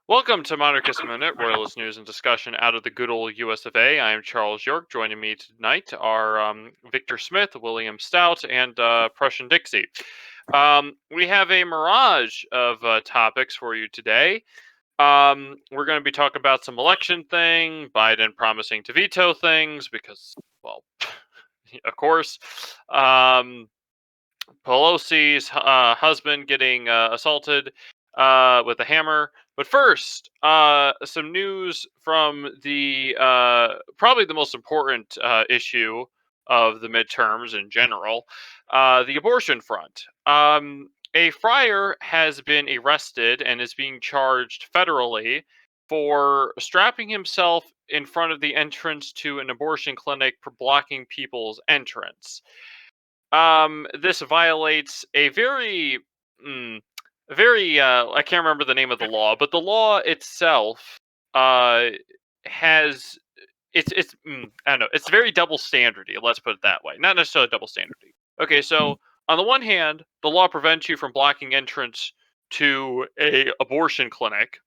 Welcome to Monarchist Minute, Royalist news and discussion out of the good old US of A. I am Charles York. Joining me tonight are Victor Smith, William Stout, and Prussian Dixie. We have a mirage of topics for you today. We're going to be talking about some election thing, Biden promising to veto things because, well, of course. Pelosi's husband getting assaulted with a hammer. But first, some news from the probably the most important issue of the midterms in general, the abortion front. A friar has been arrested and is being charged federally for strapping himself in front of the entrance to an abortion clinic for blocking people's entrance. This violates a mm, very, I can't remember the name of the law, but the law itself, uh, has I don't know, it's very double standardy, let's put it that way. Not necessarily double standardy. Okay, so on the one hand, the law prevents you from blocking entrance to a abortion clinic,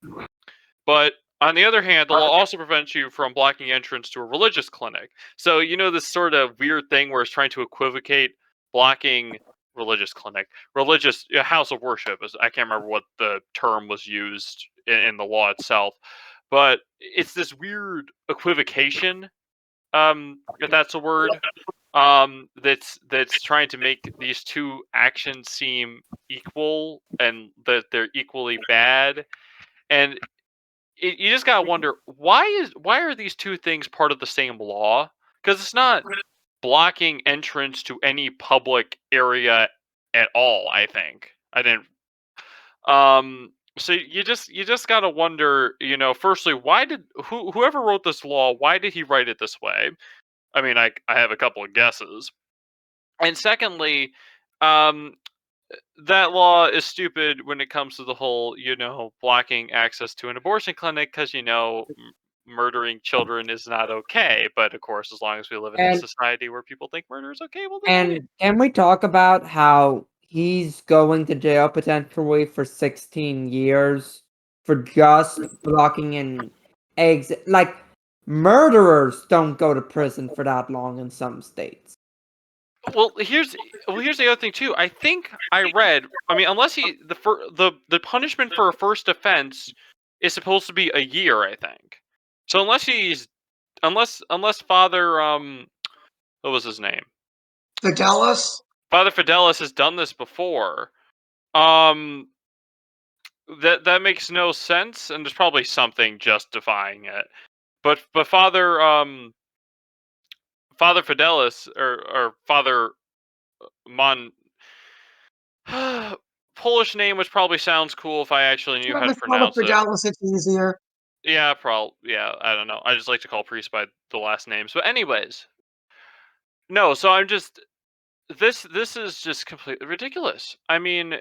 but on the other hand, the law also prevents you from blocking entrance to a religious clinic. So this sort of weird thing where it's trying to equivocate blocking religious house of worship. I can't remember what the term was used in the law itself, but it's this weird equivocation. If that's a word. That's trying to make these two actions seem equal and that they're equally bad. And you just gotta wonder why are these two things part of the same law? Because it's not blocking entrance to any public area at all. I think I didn't. So you just gotta wonder. Firstly, why did whoever wrote this law? Why did he write it this way? I mean, I have a couple of guesses. And secondly, um, that law is stupid when it comes to the whole, blocking access to an abortion clinic because, murdering children is not okay. But of course, as long as we live in a And society where people think murder is okay, well, then it is. and can we talk about how he's going to jail potentially for 16 years for just blocking an exit? Like, murderers don't go to prison for that long in some states. Well, here's the other thing too. I think I read. I mean, unless the punishment for a first offense is supposed to be a year, I think. So unless Father what was his name? Fidelis? Father Fidelis has done this before. Um, that makes no sense, and there's probably something justifying it. But Father Fidelis or Father Mon Polish name, which probably sounds cool if I actually knew how to Just call it pronounce it. Fidelis, it's easier. Yeah, yeah, I don't know. I just like to call priests by the last names. But anyways, no. So I'm just this is just completely ridiculous. I mean,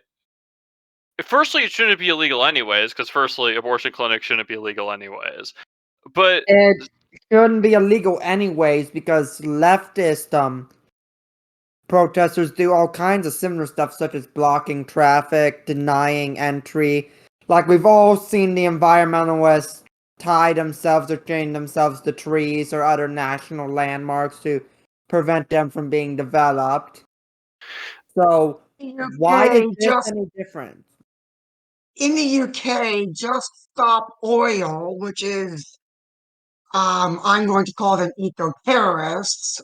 firstly, it shouldn't be illegal anyways, because firstly, abortion clinics shouldn't be illegal anyways. But It shouldn't be illegal anyways because leftist protesters do all kinds of similar stuff, such as blocking traffic, denying entry. Like, we've all seen the environmentalists tie themselves or chain themselves to trees or other national landmarks to prevent them from being developed. So, why is this any different? In the UK, Just Stop Oil, which is I'm going to call them eco-terrorists.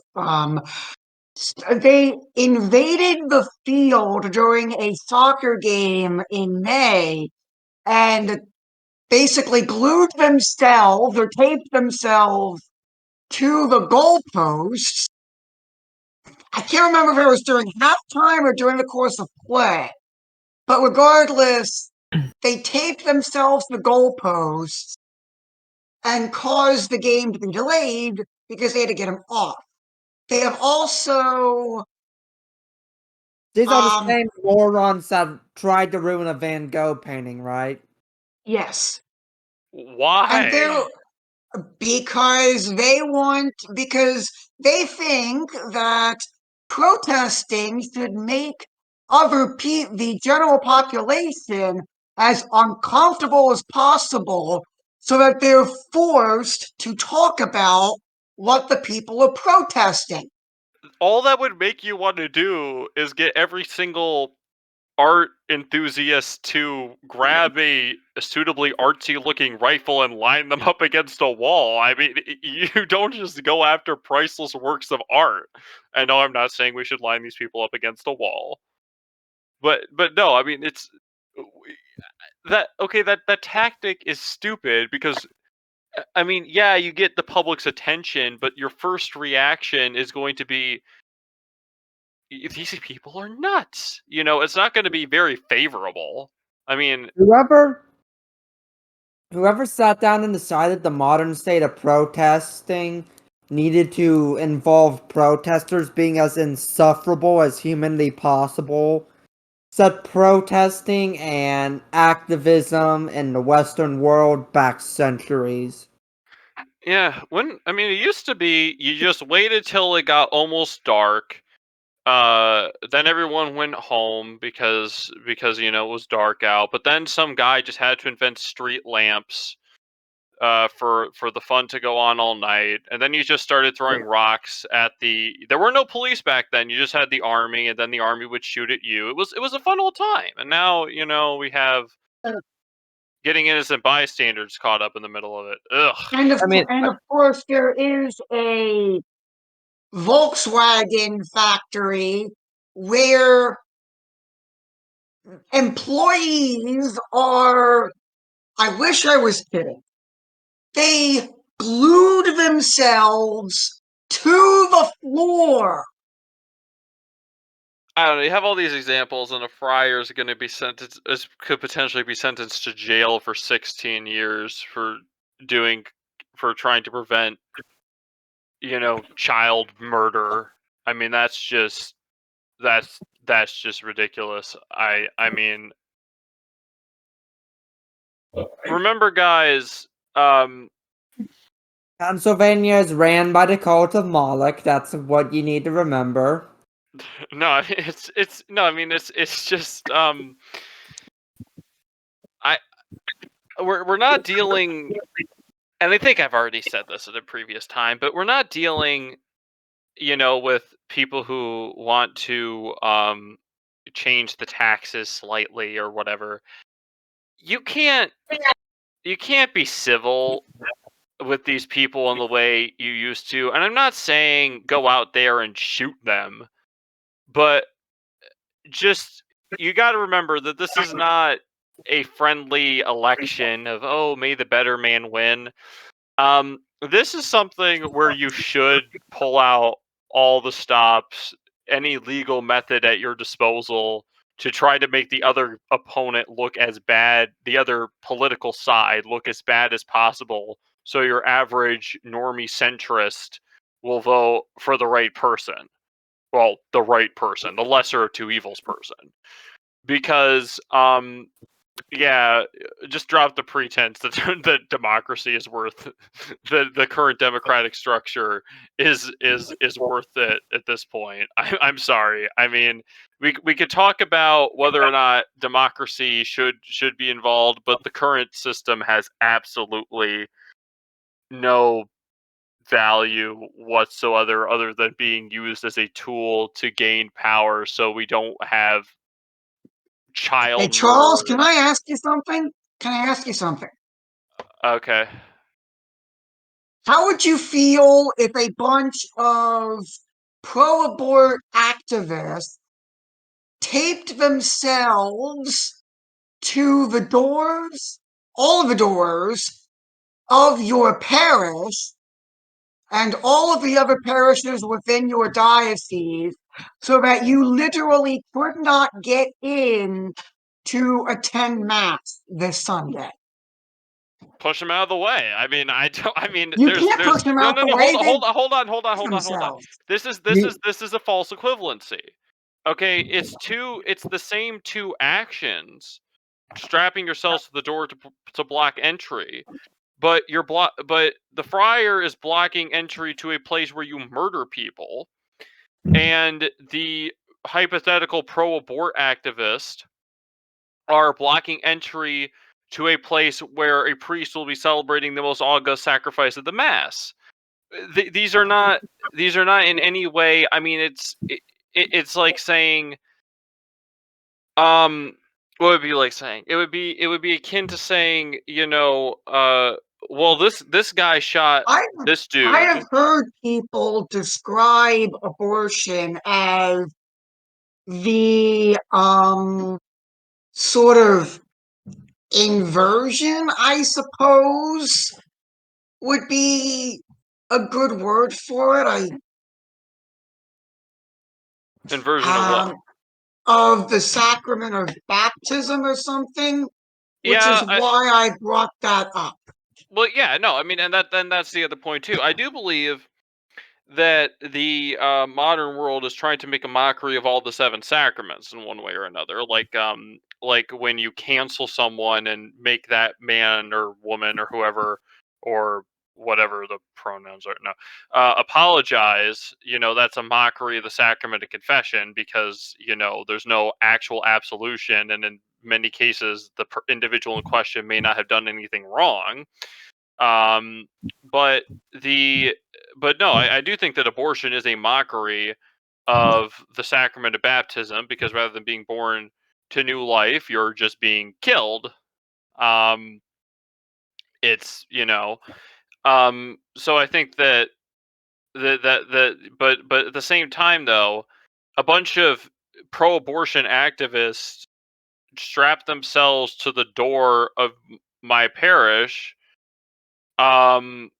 They invaded the field during a soccer game in May and basically glued themselves or taped themselves to the goalposts. I can't remember if it was during halftime or during the course of play, but regardless, they taped themselves to the goalposts and caused the game to be delayed because they had to get him off. They have also These are the same morons that tried to ruin a Van Gogh painting, right? yes. And they're why? because they think that protesting should make the general population as uncomfortable as possible so that they're forced to talk about what the people are protesting. All that would make you want to do is get every single art enthusiast to grab a suitably artsy looking rifle and line them up against a wall. I mean, you don't just go after priceless works of art. And no, I'm not saying we should line these people up against a wall. But no, I mean it's that okay, that tactic is stupid because I mean, yeah, you get the public's attention, but your first reaction is going to be these people are nuts. You know, it's not going to be very favorable. I mean, Whoever sat down and decided the modern state of protesting needed to involve protesters being as insufferable as humanly possible set protesting and activism in the Western world back centuries. yeah, I mean, it used to be you just waited till it got almost dark. Then everyone went home because you know it was dark out. But then some guy just had to invent street lamps for the fun to go on all night, and then you just started throwing rocks at the. There were no police back then. You just had the army, and then the army would shoot at you. It was a fun old time, and now you know we have getting innocent bystanders caught up in the middle of it. Ugh. And of course, there is a Volkswagen factory where employees are, I wish I was kidding. They glued themselves to the floor. I don't know. You have all these examples, and a friar is going to be could potentially be sentenced to jail for 16 years doing, for trying to prevent, you know, child murder. I mean, that's just ridiculous. I mean, remember, guys. Pennsylvania is ran by the cult of Moloch. That's what you need to remember. No, it's no. I mean, it's just I we're not dealing, and I think I've already said this at a previous time, but we're not dealing, you know, with people who want to change the taxes slightly or whatever. You can't be civil with these people in the way you used to. And I'm not saying go out there and shoot them, but just you got to remember that this is not a friendly election of, oh, may the better man win. This is something where you should pull out all the stops, any legal method at your disposal to try to make the other opponent look as bad, the other political side look as bad as possible, so your average normie centrist will vote for the right person. Well, the right person, the lesser of two evils person. Because yeah, just drop the pretense that that democracy is worth the current democratic structure is worth it at this point. I'm sorry. I mean, we could talk about whether or not democracy should be involved, but the current system has absolutely no value whatsoever other than being used as a tool to gain power so we don't have Hey, child Charles, murder. can I ask you something? Can I ask you something? Okay. How would you feel if a bunch of pro abort activists taped themselves to the doors, all of the doors of your parish and all of the other parishes within your diocese so that you literally could not get in to attend Mass this Sunday? Push them out of the way. I mean, I don't. I mean, You there's can't push them no, out no, the no. way, they Hold on. themselves. This is a false equivalency. Okay, it's the same two actions. Strapping yourselves to the door to block entry, but but the friar is blocking entry to a place where you murder people, and the hypothetical pro-abort activist are blocking entry to a place where a priest will be celebrating the most august sacrifice of the mass. These are not in any way. I mean, it's like saying, what would it be like saying? It would be akin to saying, well, this guy shot I this I dude. have heard people describe abortion as the sort of inversion, I suppose, would be a good word for it. Inversion of what? Um, of the sacrament of baptism or something, which is Yeah, why I brought that up. well, yeah, no, I mean, and that's the other point too. I do believe that the modern world is trying to make a mockery of all the seven sacraments in one way or another. Like when you cancel someone and make that man or woman or whoever or whatever the pronouns are, no, apologize. That's a mockery of the sacrament of confession, because there's no actual absolution, and in many cases, the individual in question may not have done anything wrong. Um, but the but no, I do think that abortion is a mockery of the sacrament of baptism, because rather than being born to new life, you're just being killed. Um, it's so I think but at the same time, though, a bunch of pro-abortion activists strap themselves to the door of my parish. Um,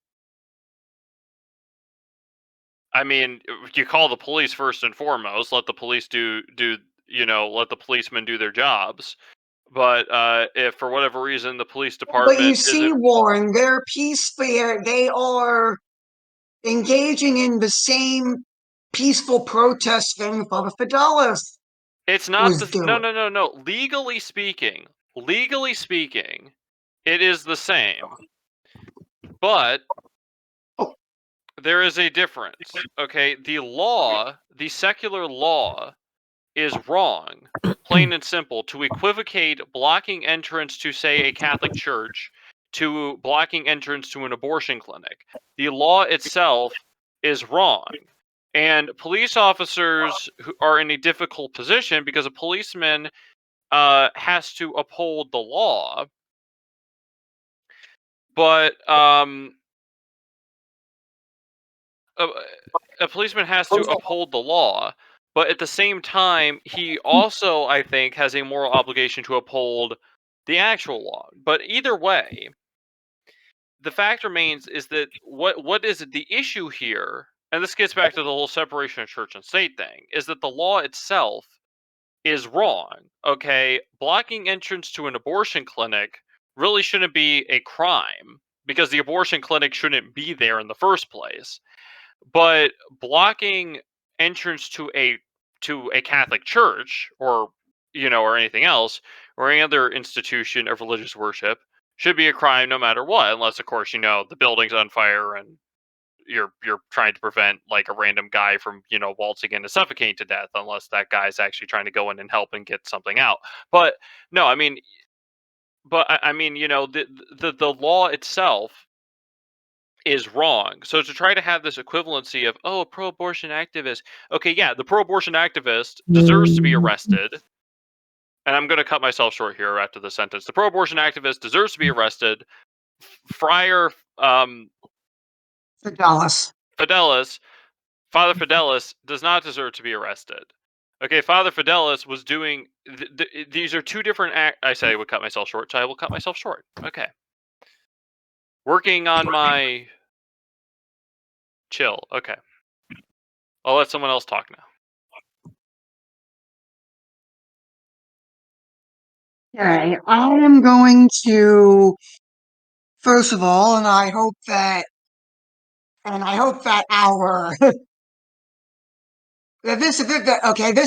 I mean, you call the police first and foremost. Let the police let the policemen do their jobs. But if for whatever reason the police But you department see, isn't, Warren, they're peaceful. They are engaging in the same peaceful protest thing Father Fidelis it's not was the no doing. no no no. Legally speaking, it is the same. But Oh, there is a difference. Okay, the secular law, is wrong, plain and simple, to equivocate blocking entrance to, say, a Catholic church to blocking entrance to an abortion clinic. The law itself is wrong. And police officers who are in a difficult position, because a policeman has to uphold the law, but a, a policeman has to uphold the law, but at the same time, he also, I think, has a moral obligation to uphold the actual law. But either way, the fact remains is that what is the issue here, and this gets back to the whole separation of church and state thing, is that the law itself is wrong. Okay, blocking entrance to an abortion clinic really shouldn't be a crime, because the abortion clinic shouldn't be there in the first place. But blocking entrance to a Catholic church, or anything else, or any other institution of religious worship, should be a crime no matter what, unless of course the building's on fire and you're trying to prevent like a random guy from waltzing in and suffocating to death, unless that guy's actually trying to go in and help and get something out. But no, I mean, the law itself is wrong. So to try to have this equivalency of, oh, a pro-abortion activist, okay, yeah, the pro-abortion activist deserves to be arrested. And I'm going to cut myself short here after the sentence. The pro-abortion activist deserves to be arrested. Friar Fidelis. Fidelis, Father Fidelis, does not deserve to be arrested. Okay, Father Fidelis was doing. These are two different. I said I would cut myself short, so I will cut myself short. Okay, working on my chill. Okay, I'll let someone else talk now. Okay, I am going to, first of all, and I hope that our this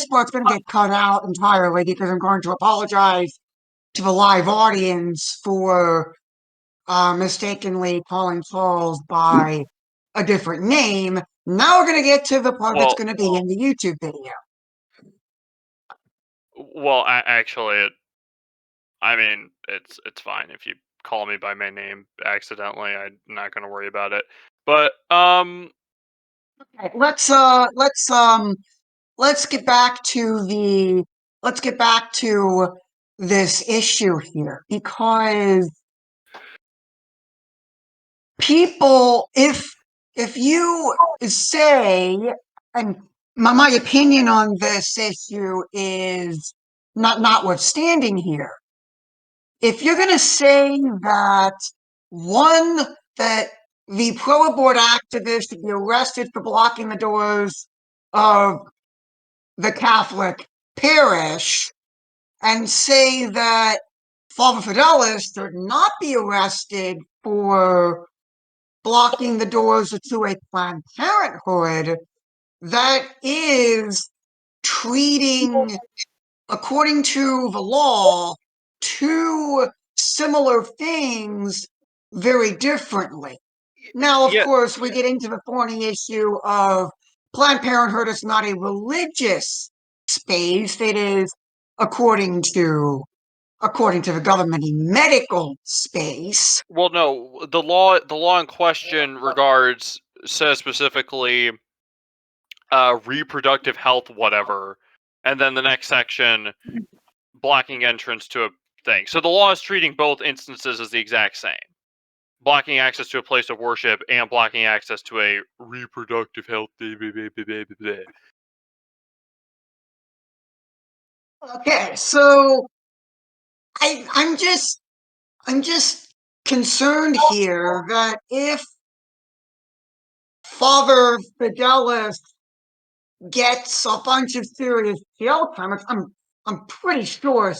part's going to get cut out entirely because I'm going to apologize to the live audience for mistakenly calling Charles by a different name. Now we're going to get to the part that's Well, going to be in the YouTube video. actually, I mean, it's fine if you call me by my name accidentally. I'm not gonna worry about it. But Okay, let's get back to this issue here, because people, if you say, and my opinion on this issue is notwithstanding here, if you're going to say that one, that the pro-abort activist should be arrested for blocking the doors of the Catholic parish, and say that Father Fidelis should not be arrested for blocking the doors to a Planned Parenthood, that is treating, according to the law, two similar things very differently. Now, of yeah, course, we get into the thorny issue of Planned Parenthood is not a religious space. It is, according to the government, a medical space. well, no, the law in question says specifically reproductive health, whatever, and then the next section blocking entrance to a thing. So the law is treating both instances as the exact same. Blocking access to a place of worship and blocking access to a reproductive health. Okay, so I'm just concerned here that if Father Fidelis gets a bunch of serious jail time, I'm pretty sure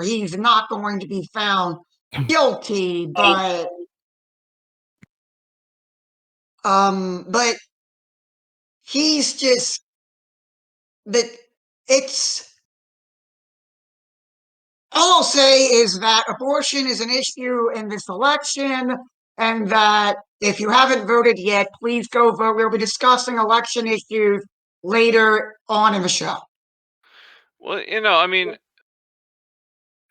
he's not going to be found guilty, but he's just that it's all I'll say is that abortion is an issue in this election, and that if you haven't voted yet, please go vote. We'll be discussing election issues later on in the show. Well, I mean,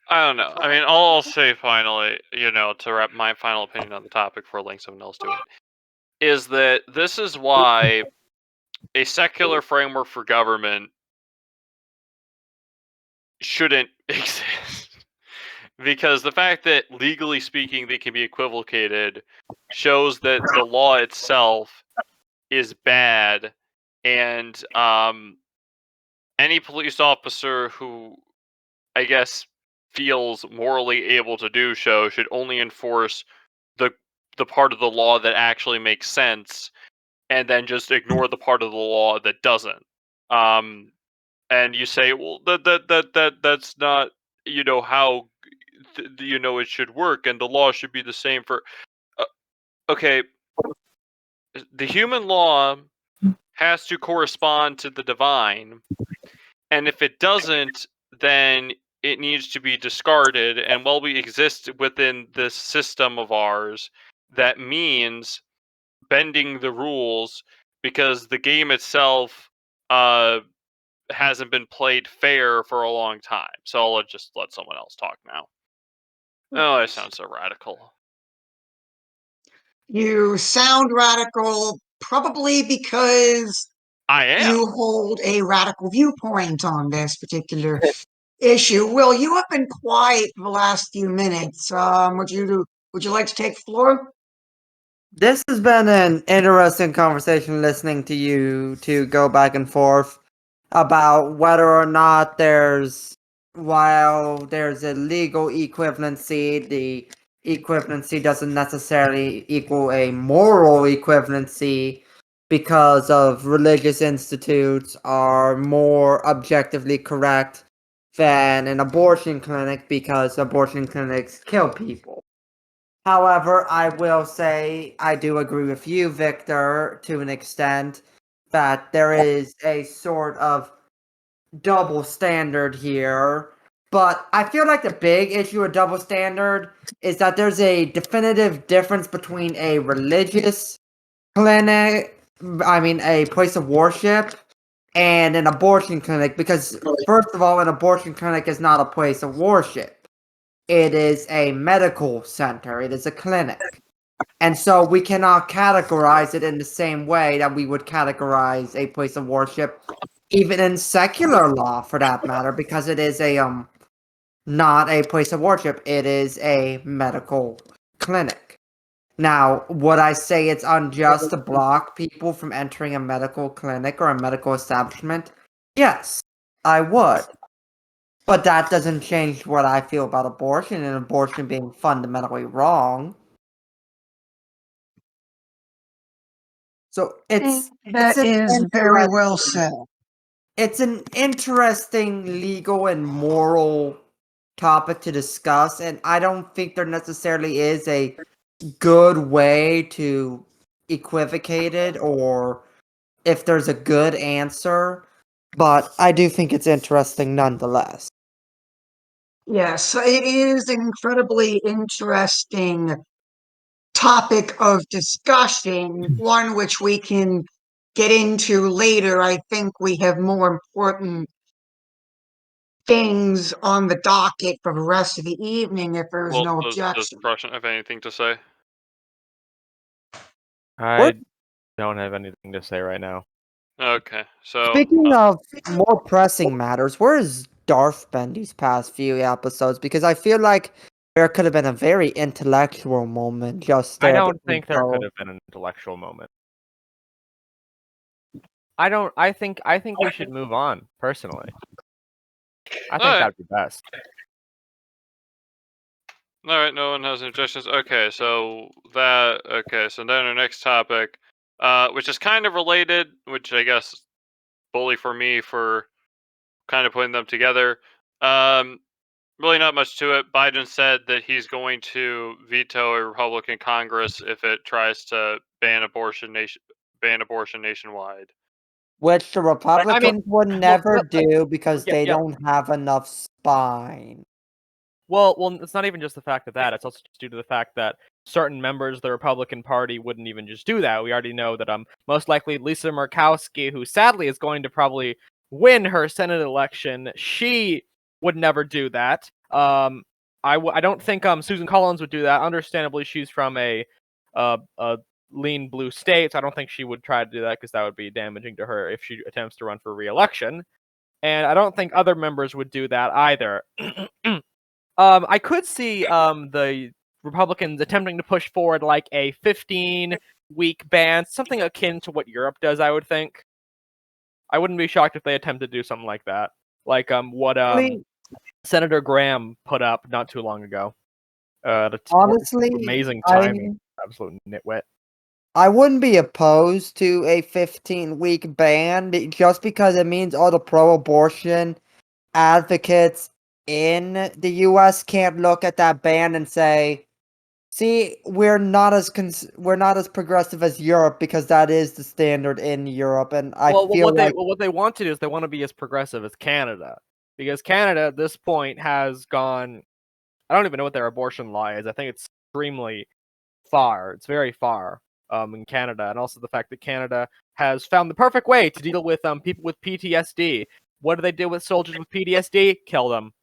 I don't know. I mean, all I'll say finally, to wrap my final opinion on the topic before letting someone else do it, is that this is why a secular framework for government shouldn't exist. Because the fact that legally speaking they can be equivocated shows that the law itself is bad, and any police officer who, I guess, feels morally able to do so should only enforce the part of the law that actually makes sense, and then just ignore the part of the law that doesn't. And you say, well, that's not how it should work, and the law should be the same for. Uh, okay, the human law has to correspond to the divine, and if it doesn't, then it needs to be discarded. And while we exist within this system of ours, that means bending the rules, because the game itself hasn't been played fair for a long time. So I'll just let someone else talk now. Oh, I sound so radical. You sound radical, probably because I am. you hold a radical viewpoint on this particular issue. Will, you have been quiet for the last few minutes. Would you like to take the floor? This has been an interesting conversation listening to you to go back and forth about whether or not while there's a legal equivalency, the equivalency doesn't necessarily equal a moral equivalency, because of religious institutes are more objectively correct than an abortion clinic, because abortion clinics kill people. However, I will say I do agree with you, Victor, to an extent, that there is a sort of double standard here. But I feel like the big issue with double standard is that there's a definitive difference between a religious clinic, a place of worship, and an abortion clinic, because first of all, an abortion clinic is not a place of worship. It is a medical center. It is a clinic. And so we cannot categorize it in the same way that we would categorize a place of worship, even in secular law for that matter, because it is a not a place of worship. It is a medical clinic. Now, would I say it's unjust to block people from entering a medical clinic or a medical establishment? Yes, I would. But that doesn't change what I feel about abortion and abortion being fundamentally wrong. So That is very well said. It's an interesting legal and moral topic to discuss, and I don't think there necessarily is a good way to equivocate it or if there's a good answer, but I do think it's interesting nonetheless. Yes, it is an incredibly interesting topic of discussion, one which we can get into later. I think we have more important things on the docket for the rest of the evening if there's Well, no does objection. Prussian have anything to say? I don't have anything to say right now. Okay, so Speaking of more pressing matters, where is Darth been these past few episodes? Because I feel like there could have been a very intellectual moment just I there. don't think there could have been an intellectual moment. I think we should move on, personally. I think Alright. that'd be best. All right, no one has any objections. Okay, so then our next topic, which is kind of related, which I guess bully for me for kind of putting them together. Really not much to it. Biden said that he's going to veto a Republican Congress if it tries to ban abortion nationwide. Which the Republicans would never look, do because yeah, they yeah. don't have enough spine. Well, it's not even just the fact of that. It's also just due to the fact that certain members of the Republican Party wouldn't even just do that. We already know that most likely Lisa Murkowski, who sadly is going to probably win her Senate election, she would never do that. I don't think Susan Collins would do that. Understandably, she's from a lean blue state, so I don't think she would try to do that because that would be damaging to her if she attempts to run for re-election. And I don't think other members would do that either. I could see the Republicans attempting to push forward like a 15-week ban, something akin to what Europe does, I would think. I wouldn't be shocked if they attempted to do something like that. Like what Senator Graham put up not too long ago. Honestly, amazing timing. Absolute nitwit. I wouldn't be opposed to a 15-week ban just because it means all the pro-abortion advocates in the US can't look at that ban and say, see, we're not as progressive as Europe because that is the standard in Europe, and what they want to do is they want to be as progressive as Canada, because Canada at this point has gone. I don't even know what their abortion law is. I think it's extremely far. It's very far in Canada, and also the fact that Canada has found the perfect way to deal with people with PTSD. What do they do with soldiers with PTSD? Kill them.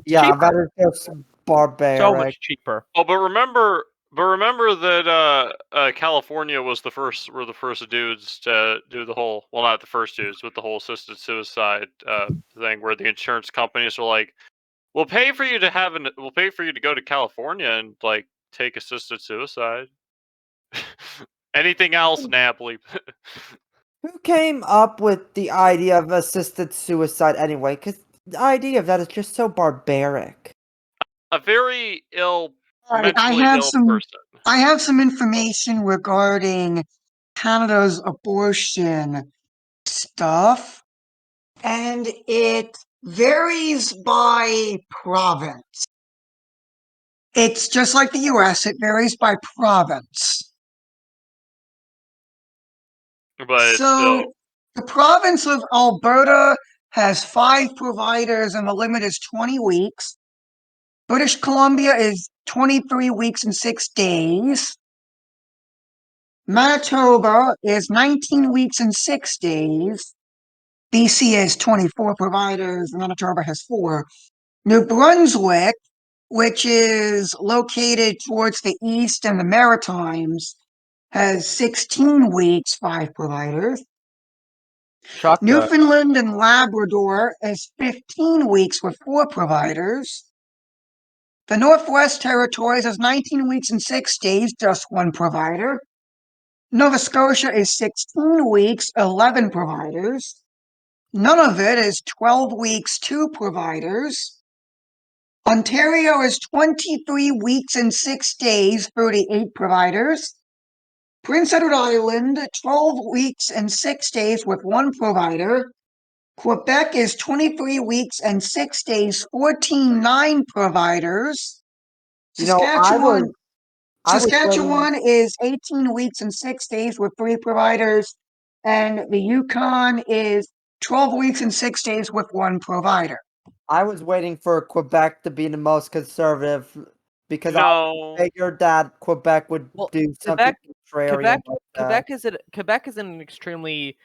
Yeah, that is just barbaric. So much cheaper. Oh, but remember that California were the first dudes to do the whole, well, not the first dudes, with the whole assisted suicide thing, where the insurance companies were like, we'll pay for you to go to California and like take assisted suicide. Anything else, Napoli? Who came up with the idea of assisted suicide anyway? Because the idea of that is just so barbaric. A very mentally I ill person. I have some information regarding Canada's abortion stuff, and it varies by province. It's just like the US, it varies by province. But So the province of Alberta has 5 providers and the limit is 20 weeks. British Columbia is 23 weeks and 6 days. Manitoba is 19 weeks and 6 days. BC has 24 providers, and Manitoba has 4. New Brunswick, which is located towards the east and the Maritimes, has 16 weeks, 5 providers. Shotgun. Newfoundland and Labrador has 15 weeks with 4 providers. The Northwest Territories has 19 weeks and 6 days, just 1 provider. Nova Scotia is 16 weeks, 11 providers. Nunavut is 12 weeks, 2 providers. Ontario is 23 weeks and 6 days, 38 providers. Prince Edward Island, 12 weeks and 6 days with 1 provider. Quebec is 23 weeks and 6 days, 9 providers. You know, I was Saskatchewan is 18 weeks and 6 days with 3 providers, and the Yukon is 12 weeks and 6 days with 1 provider. I was waiting for Quebec to be the most conservative because No. I figured that Quebec would Well, do something contrarian. Quebec is in an extremely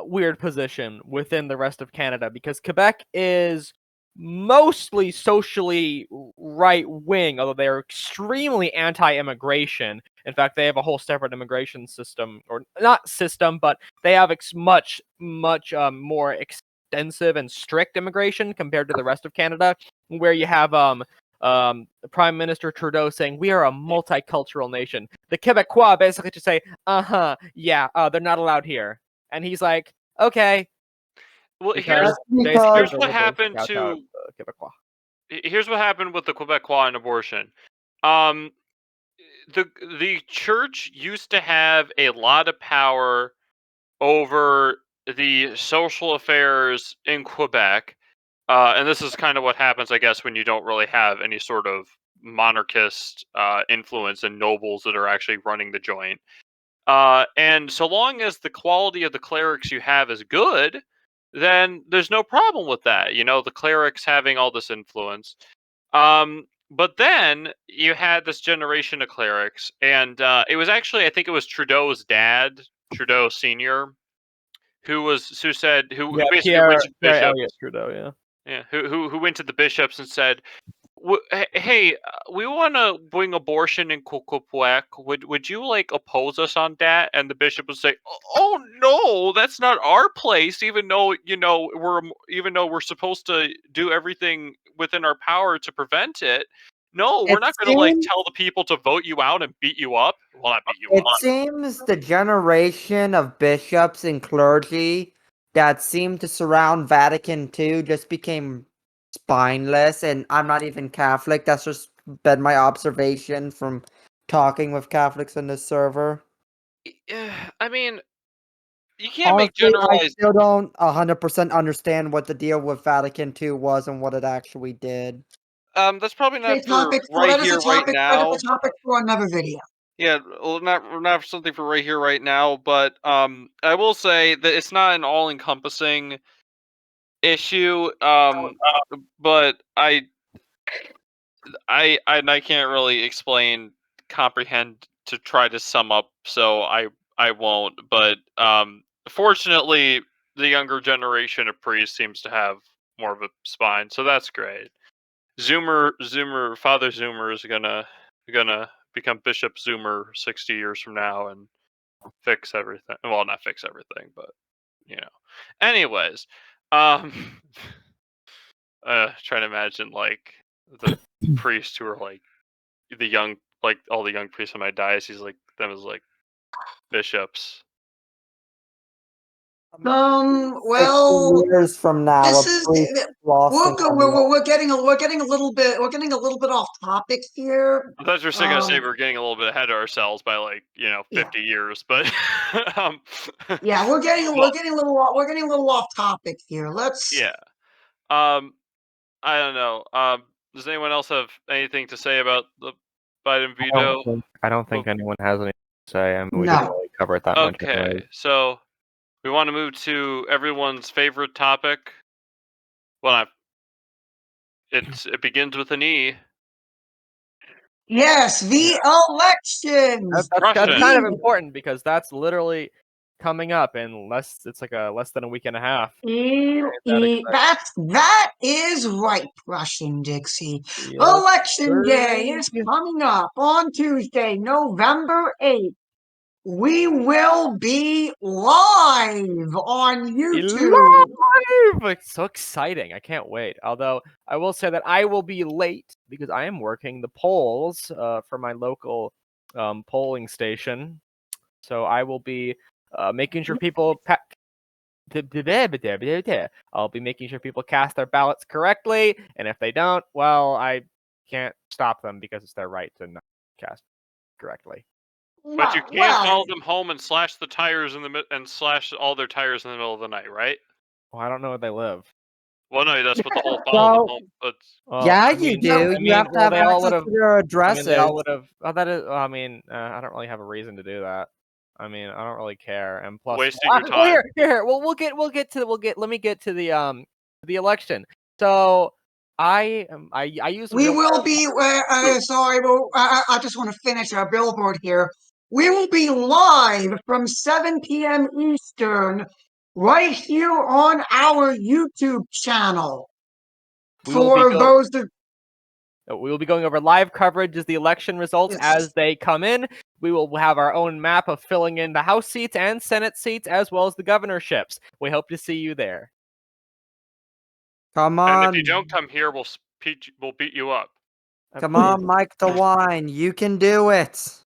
weird position within the rest of Canada because Quebec is mostly socially right wing, although they are extremely anti-immigration. In fact, they have a whole separate immigration system, or not system, but they have much more extensive and strict immigration compared to the rest of Canada, where you have Prime Minister Trudeau saying we are a multicultural nation. The Quebecois basically just say, they're not allowed here, and he's like, okay. Well, Because here's what happened to Quebecois. Here's what happened with the Quebecois and abortion. The church used to have a lot of power over the social affairs in Quebec, and this is kind of what happens, I guess, when you don't really have any sort of monarchist influence and nobles that are actually running the joint. And so long as the quality of the clerics you have is good, then there's no problem with that. You know, the clerics having all this influence. But then you had this generation of clerics, and it was actually, I think it was Trudeau's dad, Trudeau Senior, who said who basically went to Pierre bishops. Elliott Trudeau, Yeah, who went to the bishops and said, "Hey, we want to bring abortion in Quebec. Would you like oppose us on that?" And the bishop would say, "Oh no, that's not our place. Even though we're supposed to do everything within our power to prevent it. No, we're not going to tell the people to vote you out and beat you up. Well, not beat you up. It seems the generation of bishops and clergy that seemed to surround Vatican II just became spineless, and I'm not even Catholic. That's just been my observation from talking with Catholics on this server. I mean, you can't make Honestly, I generalized. still don't 100% understand what the deal with Vatican II was and what it actually did. That's probably not That is a topic for another video. Yeah, well, not something for right here, right now. But I will say that it's not an all-encompassing issue. But I can't really comprehend to try to sum up. So I won't. But fortunately, the younger generation of priests seems to have more of a spine, so that's great. Father Zoomer is gonna become Bishop Zoomer 60 years from now and fix everything. Well, not fix everything, but you know. Anyways, trying to imagine like the priests who are like all the young priests in my diocese, like them as like bishops. Well, 50 years from now, this a is priest lost in we're getting a little bit off topic here. I thought you were gonna say we're getting a little bit ahead of ourselves by 50 years, but yeah, we're getting a little off topic here. Let's I don't know. Does anyone else have anything to say about the Biden veto? I don't think anyone has anything to say. I mean, we No. didn't really cover it that much. Okay, so we want to move to everyone's favorite topic. Well, it begins with an E. Yes, the elections. That's kind of important because that's literally coming up in less than a week and a half. That is right, Russian Dixie. Yes, Election day sir. is coming up on Tuesday, November 8th. We will be live on YouTube. Live! It's so exciting. I can't wait. Although I will say that I will be late because I am working the polls for my local polling station. So I will be making sure people I'll be making sure people cast their ballots correctly, and if they don't, well, I can't stop them because it's their right to not cast correctly. But you can Well, follow them home and slash the tires and slash all their tires in the middle of the night, right? Well, I don't know where they live. Well, no, that's what the whole follow them home. Well, Yeah, I you mean, do. I You mean, have to well, have they all access would have. to their I mean, addresses. they all would have. Oh, that is. I mean, I don't really have a reason to do that. I mean, I don't really care. And plus, Wasting your well, time. here. Well, let me get to the election. So I use. we will be, sorry, I just want to finish our billboard here. We will be live from 7 p.m. Eastern right here on our YouTube channel. We will be those that We will be going over live coverage as the election results as they come in. We will have our own map of filling in the House seats and Senate seats as well as the governorships. We hope to see you there. Come And if on. you don't come here, we'll beat you up. Come on, Mike DeWine. You can do it.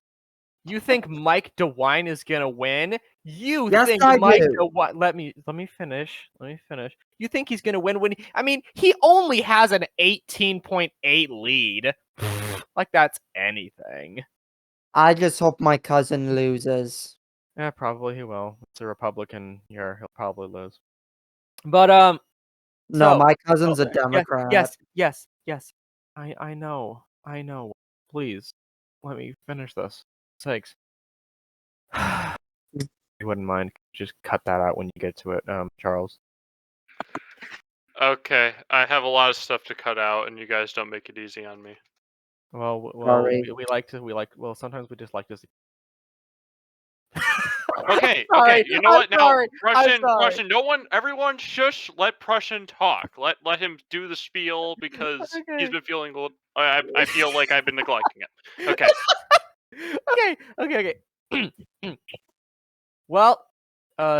You think Mike DeWine is gonna win? You Yes, think I Mike do. DeWine? Let me finish. You think he's gonna win when? I mean, he only has an 18.8 lead. Like that's anything. I just hope my cousin loses. Yeah, probably he will. It's a Republican here. He'll probably lose. But No, so my cousin's a yes, Democrat. yes. I know. Please, let me finish this. Sakes. You wouldn't mind just cut that out when you get to it, Charles. Okay, I have a lot of stuff to cut out, and you guys don't make it easy on me. Well, Sorry. well, sometimes we just like to see. Okay, Sorry, you know I'm what? Now, sorry, I'm Prussian, sorry. no one, everyone, shush. Let Prussian talk. Let him do the spiel because he's Okay. been feeling. I feel like I've been neglecting it. Okay. Okay. Well,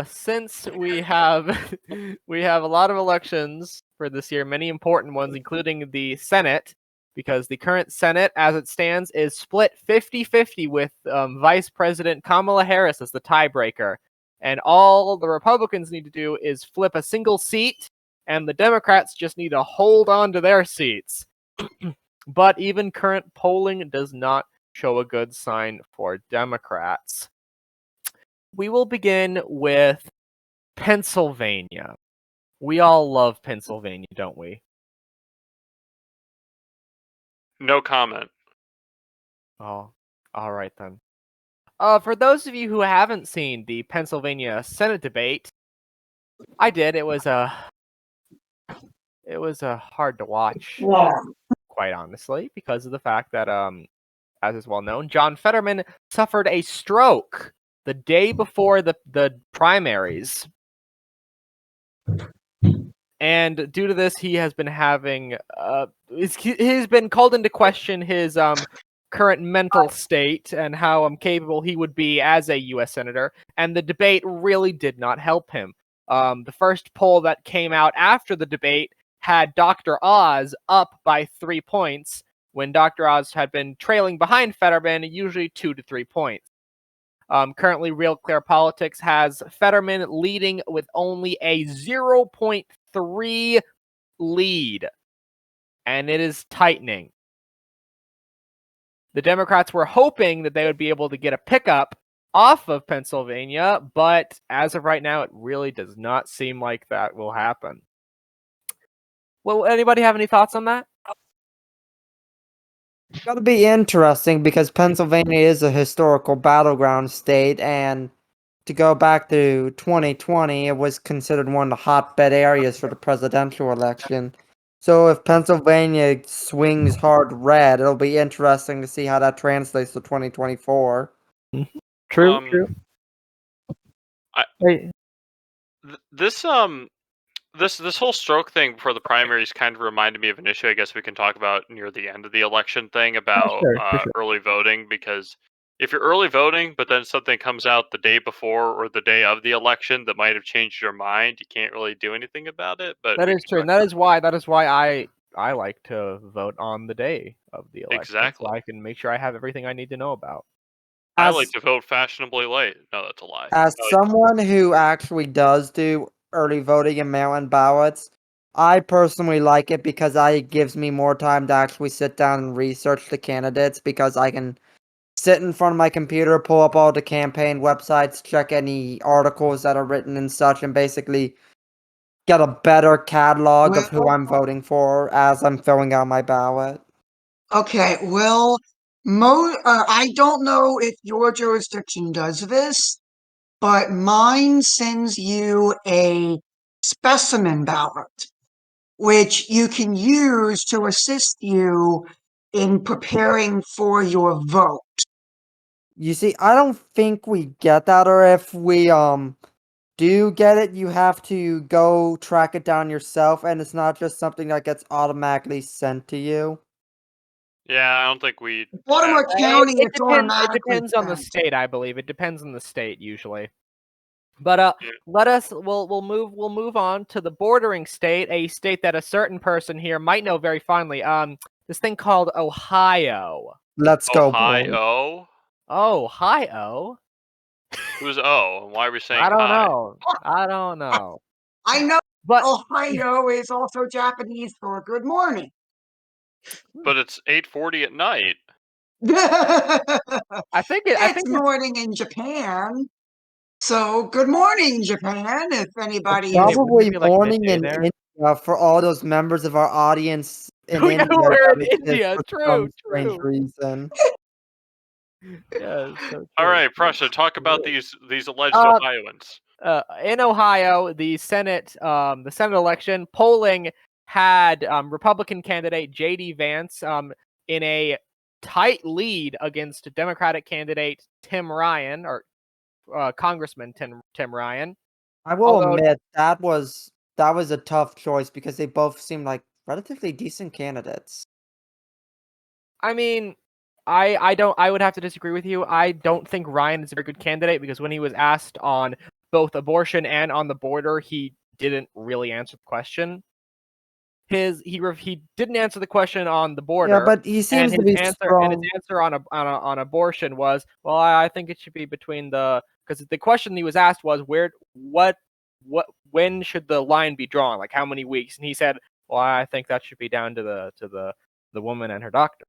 since we have we have a lot of elections for this year, many important ones, including the Senate, because the current Senate, as it stands, is split 50-50 with Vice President Kamala Harris as the tiebreaker. And all the Republicans need to do is flip a single seat, and the Democrats just need to hold on to their seats. But even current polling does not show a good sign for Democrats. We will begin with Pennsylvania. We all love Pennsylvania, don't we? No comment. Oh, all right then. For those of you who haven't seen the Pennsylvania Senate debate, I did. It was hard to watch, quite honestly, because of the fact that as is well known, John Fetterman suffered a stroke the day before the primaries. And due to this, he has been having he's been called into question his current mental state and how capable he would be as a U.S. senator. And the debate really did not help him. The first poll that came out after the debate had Dr. Oz up by 3 points, when Dr. Oz had been trailing behind Fetterman, usually 2 to 3 points. Currently, Real Clear Politics has Fetterman leading with only a 0.3 lead, and it is tightening. The Democrats were hoping that they would be able to get a pickup off of Pennsylvania, but as of right now, it really does not seem like that will happen. Well, anybody have any thoughts on that? It's got to be interesting because Pennsylvania is a historical battleground state, and to go back to 2020, it was considered one of the hotbed areas for the presidential election. So if Pennsylvania swings hard red, it'll be interesting to see how that translates to 2024. True. Hey, This this whole stroke thing for the primaries kind of reminded me of an issue I guess we can talk about near the end of the election thing about sure, for sure. early voting, because if you're early voting but then something comes out the day before or the day of the election that might have changed your mind, you can't really do anything about it. But That we is can true, talk and that is why I like to vote on the day of the election, so exactly. I can make sure I have everything I need to know about. I like As to vote fashionably late. No, that's a lie. as I like someone who actually does do early voting and mail-in ballots, I personally like it because it gives me more time to actually sit down and research the candidates, because I can sit in front of my computer, pull up all the campaign websites, check any articles that are written and such, and basically get a better catalog of who Well, I'm voting for as I'm filling out my ballot. okay, well, I don't know if your jurisdiction does this, but mine sends you a specimen ballot, which you can use to assist you in preparing for your vote. You see, I don't think we get that, or if we do get it, you have to go track it down yourself, and it's not just something that gets automatically sent to you. Yeah, I don't think we have. Baltimore It, County, it it's depends. It automatically depends on the sent. state, I believe. It depends on the state usually. But Yeah. we'll move on to the bordering state, a state that a certain person here might know very fondly. This thing called Ohio. Let's go, boy. Ohio? Ohio? Who's O? And why are we saying I don't hi? know. I don't know. I know But Ohio is also Japanese for good morning. But it's 8:40 at night. I think It's it's morning in Japan. So, good morning, Japan, if anybody wait, is. wouldn't it Probably be like morning midday in there? India for all those members of our audience in Yeah, India we're that in exist India. for True, some strange true. reason. Yeah, so All true. right, Prussia, talk about True. these alleged Uh, Ohioans. in Ohio, the Senate election polling had Republican candidate J.D. Vance in a tight lead against Democratic candidate Tim Ryan, or Congressman Tim Ryan. I will Although, admit that was a tough choice because they both seem like relatively decent candidates. I mean, I don't. I would have to disagree with you. I don't think Ryan is a very good candidate because when he was asked on both abortion and on the border, he didn't really answer the question. He didn't answer the question on the Yeah, border, but he and seems to be his strong. answer on abortion was, well, I think it should be between the, because the question he was asked was what when should the line be drawn, like how many weeks, and he said, well, I think that should be down to the woman and her doctor.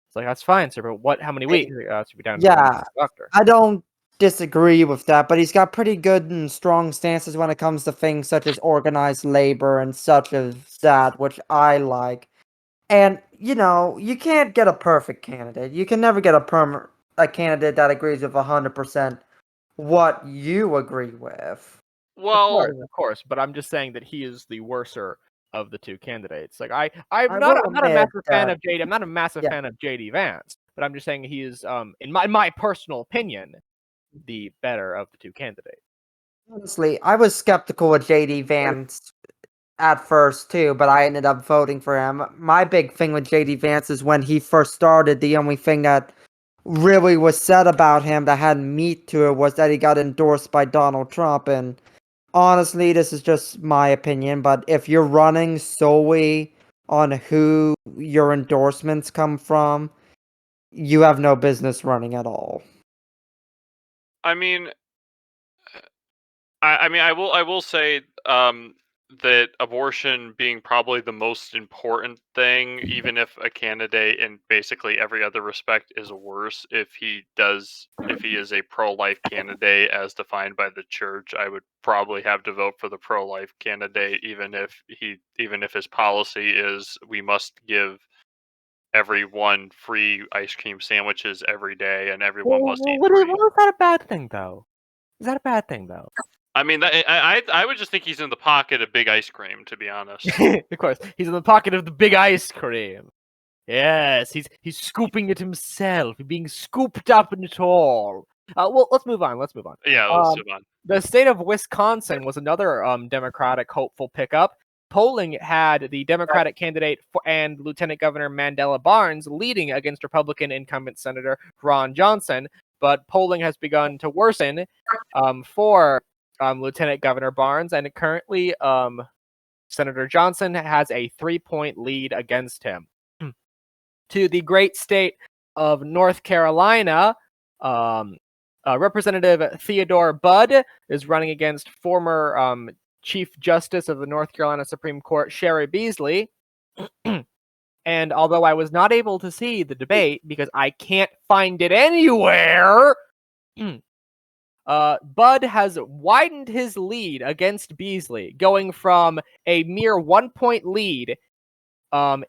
It's like, that's fine, sir, but how many I- weeks? It should be down to the woman Yeah, and the doctor. I don't disagree with that, but he's got pretty good and strong stances when it comes to things such as organized labor and such as that, which I like. And you can't get a perfect candidate. You can never get a candidate that agrees with 100% what you agree with. Well, Of course, but I'm just saying that he is the worser of the two candidates. Like I will I'm not a admit massive fan that, of JD. I'm not a massive yeah, fan of JD Vance, but I'm just saying he is in my personal opinion the better of the two candidates. honestly, I was skeptical of JD Vance at first too, but I ended up voting for him. My big thing with JD Vance is when he first started, the only thing that really was said about him that had meat to it was that he got endorsed by Donald Trump. And honestly, this is just my opinion, but if you're running solely on who your endorsements come from, you have no business running at all. I mean, I will say that abortion being probably the most important thing, even if a candidate in basically every other respect is worse, if he is a pro-life candidate as defined by the church, I would probably have to vote for the pro-life candidate, even if his policy is we must give everyone free ice cream sandwiches every day and everyone must eat three. What is that a bad thing though? Is that a bad thing though? I mean, I would just think he's in the pocket of big ice cream, to be honest. Of course, he's in the pocket of the big ice cream. Yes, he's scooping it himself, being scooped up in it all. Well, let's move on. Let's move on. Yeah, let's move on. The state of Wisconsin was another Democratic hopeful pickup. Polling had the Democratic candidate and Lieutenant Governor Mandela Barnes leading against Republican incumbent Senator Ron Johnson, but polling has begun to worsen for Lieutenant Governor Barnes, and currently Senator Johnson has a 3-point lead against him. To the great state of North Carolina, Representative Theodore Budd is running against former Chief Justice of the North Carolina Supreme Court, Sherry Beasley. And although I was not able to see the debate because I can't find it anywhere, Budd has widened his lead against Beasley, going from a mere 1-point lead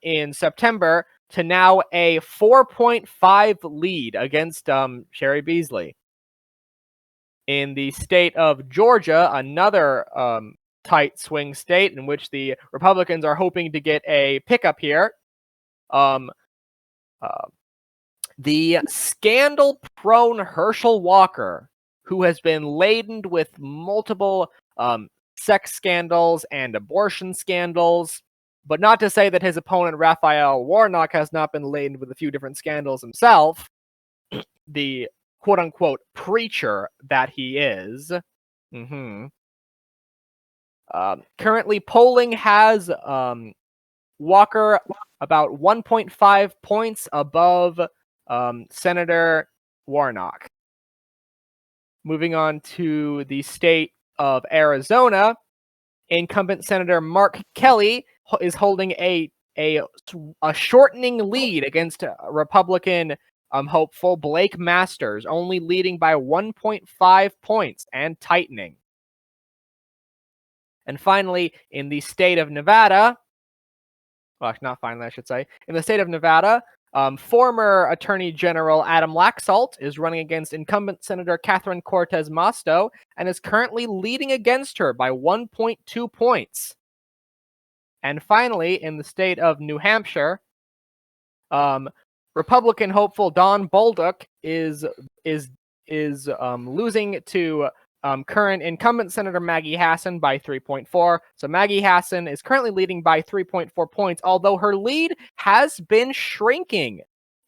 in September to now a 4.5 lead against Sherry Beasley. In the state of Georgia, another tight swing state in which the Republicans are hoping to get a pickup here, the scandal-prone Herschel Walker, who has been laden with multiple sex scandals and abortion scandals, but not to say that his opponent Raphael Warnock has not been laden with a few different scandals himself, the quote-unquote preacher that he is. Currently, polling has Walker about 1.5 points above Senator Warnock. Moving on to the state of Arizona, incumbent Senator Mark Kelly is holding a shortening lead against Republican hopeful Blake Masters, only leading by 1.5 points and tightening. And finally, in the state of Nevada, well, not finally, I should say, in the state of Nevada, former Attorney General Adam Laxalt is running against incumbent Senator Catherine Cortez Masto and is currently leading against her by 1.2 points. And finally, in the state of New Hampshire, Republican hopeful Don Bolduc is losing to current incumbent Senator Maggie Hassan by 3.4. So Maggie Hassan is currently leading by 3.4 points, although her lead has been shrinking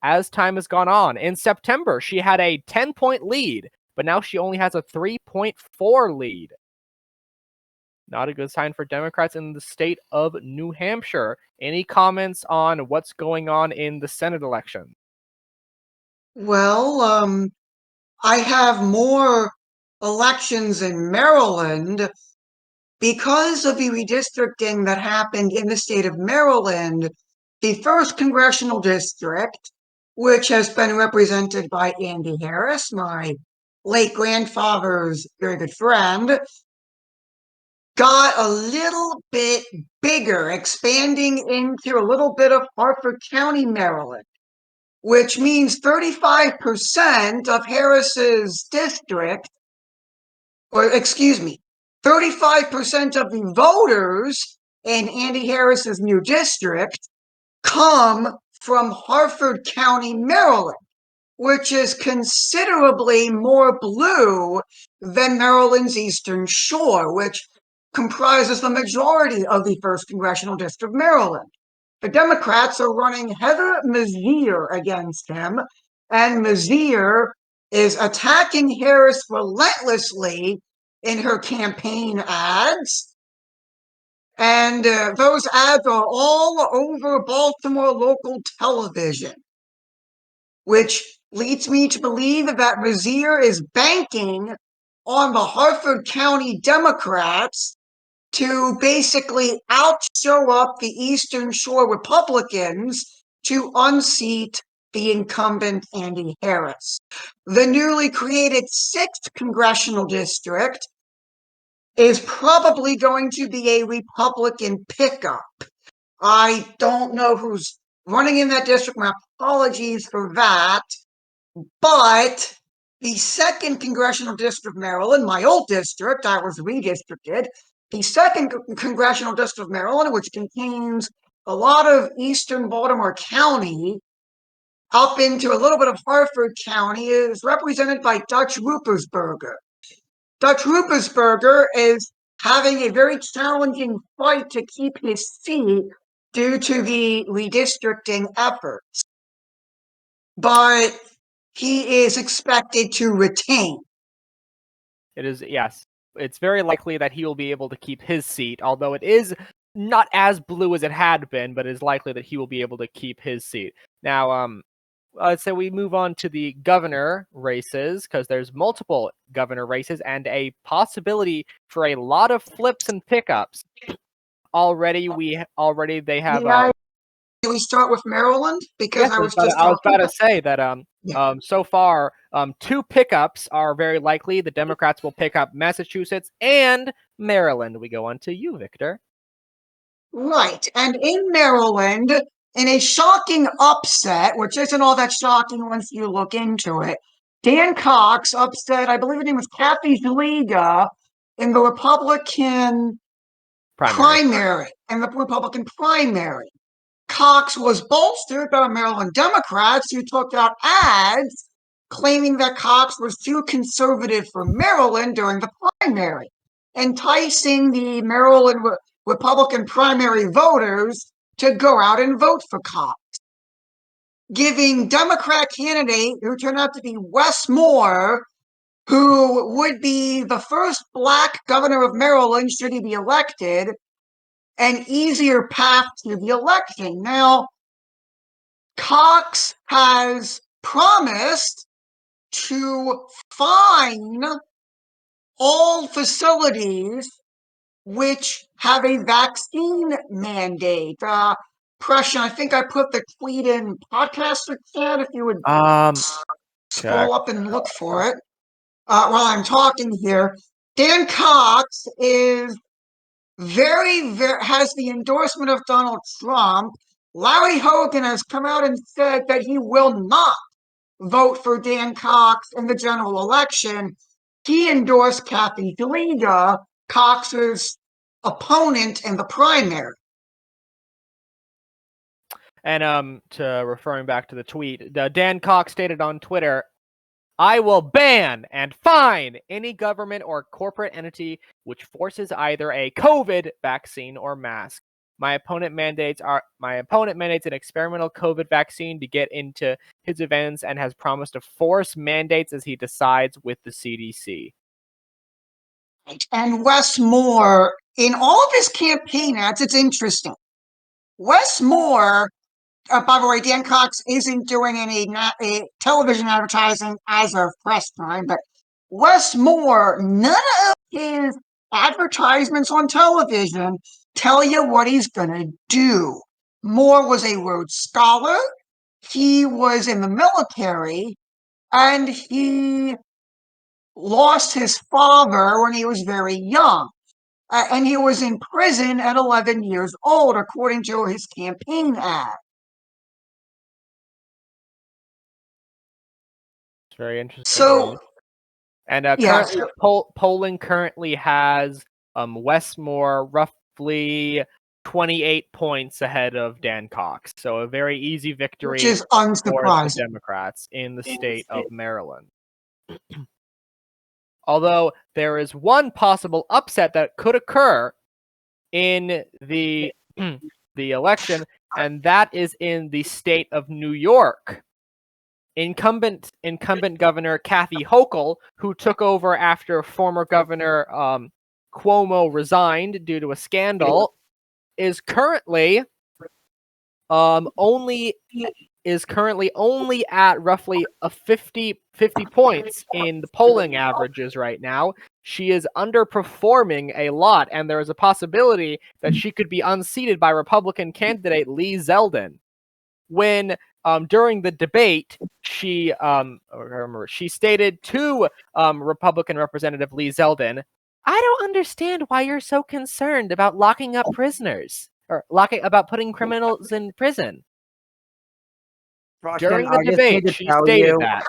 as time has gone on. In September, she had a 10-point lead, but now she only has a 3.4 lead. Not a good sign for Democrats in the state of New Hampshire. Any comments on what's going on in the Senate election? Well, I have more elections in Maryland because of the redistricting that happened in the state of Maryland. The 1st congressional district, which has been represented by Andy Harris, my late grandfather's very good friend, got a little bit bigger, expanding into a little bit of Harford County, Maryland, which means 35% of Harris's district, or excuse me, 35% of the voters in Andy Harris's new district come from Harford County, Maryland, which is considerably more blue than Maryland's Eastern Shore, which comprises the majority of the 1st Congressional District of Maryland. The Democrats are running Heather Mazier against him, and Mazier is attacking Harris relentlessly in her campaign ads. And those ads are all over Baltimore local television, which leads me to believe that Mazier is banking on the Harford County Democrats to basically outshow up the Eastern Shore Republicans to unseat the incumbent Andy Harris. The newly created 6th congressional district is probably going to be a Republican pickup. I don't know who's running in that district. My apologies for that. But the 2nd congressional district of Maryland, my old district, I was redistricted. The 2nd congressional district of Maryland, which contains a lot of eastern Baltimore County, up into a little bit of Harford County is represented by Dutch Ruppersberger. Dutch Ruppersberger is having a very challenging fight to keep his seat due to the redistricting efforts. But he is expected to retain. It is, yes. It's very likely that he will be able to keep his seat, although it is not as blue as it had been, but it is likely that he will be able to keep his seat. Now, let's say we move on to the governor races, because there's multiple governor races and a possibility for a lot of flips and pickups. Already they have. Yeah, can we start with Maryland? Because Yes, I was just I was talking about to say that so far, two pickups are very likely. The Democrats will pick up Massachusetts and Maryland. We go on to you, Victor. Right. And in Maryland, in a shocking upset, which isn't all that shocking once you look into it, Dan Cox upset, I believe her name was Kathy Zaliga, in the Republican primary. In the Republican primary. Cox was bolstered by Maryland Democrats who took out ads claiming that Cox was too conservative for Maryland during the primary, enticing the Maryland Republican primary voters to go out and vote for Cox, giving Democrat candidate who turned out to be Wes Moore, who would be the first Black governor of Maryland should he be elected, an easier path to the election. Now, Cox has promised to fine all facilities which have a vaccine mandate. Pression, I think I put the tweet in podcast chat if you would scroll up and look for it while I'm talking here. Dan Cox is has the endorsement of Donald Trump. Larry Hogan has come out and said that he will not vote for Dan Cox in the general election. He endorsed Kathy Zaliga, Cox's opponent in the primary. And to referring back to the tweet, Dan Cox stated on Twitter, "I will ban and fine any government or corporate entity which forces either a COVID vaccine or mask. My opponent mandates an experimental COVID vaccine to get into his events and has promised to force mandates as he decides with the CDC." And Wes Moore, in all of his campaign ads, it's interesting. Wes Moore, by the way, Dan Cox isn't doing any television advertising as of press time, but Wes Moore, none of his advertisements on television tell you what he's going to do. Moore was a Rhodes Scholar. He was in the military, and he lost his father when he was very young. And he was in prison at 11 years old, according to his campaign ad. It's very interesting. So, and yeah, currently, polling currently has Wes Moore roughly 28 points ahead of Dan Cox. So a very easy victory which is for the unsurprising. Democrats in the state of Maryland. Although there is one possible upset that could occur in the the election, and that is in the state of New York. Incumbent Governor Kathy Hochul, who took over after former Governor Cuomo resigned due to a scandal, is currently only at roughly a 50 points in the polling averages right now. She is underperforming a lot, and there is a possibility that she could be unseated by Republican candidate Lee Zeldin. When during the debate, she stated to Republican Representative Lee Zeldin, "I don't understand why you're so concerned about locking up prisoners or about putting criminals in prison." During the debate, she stated that.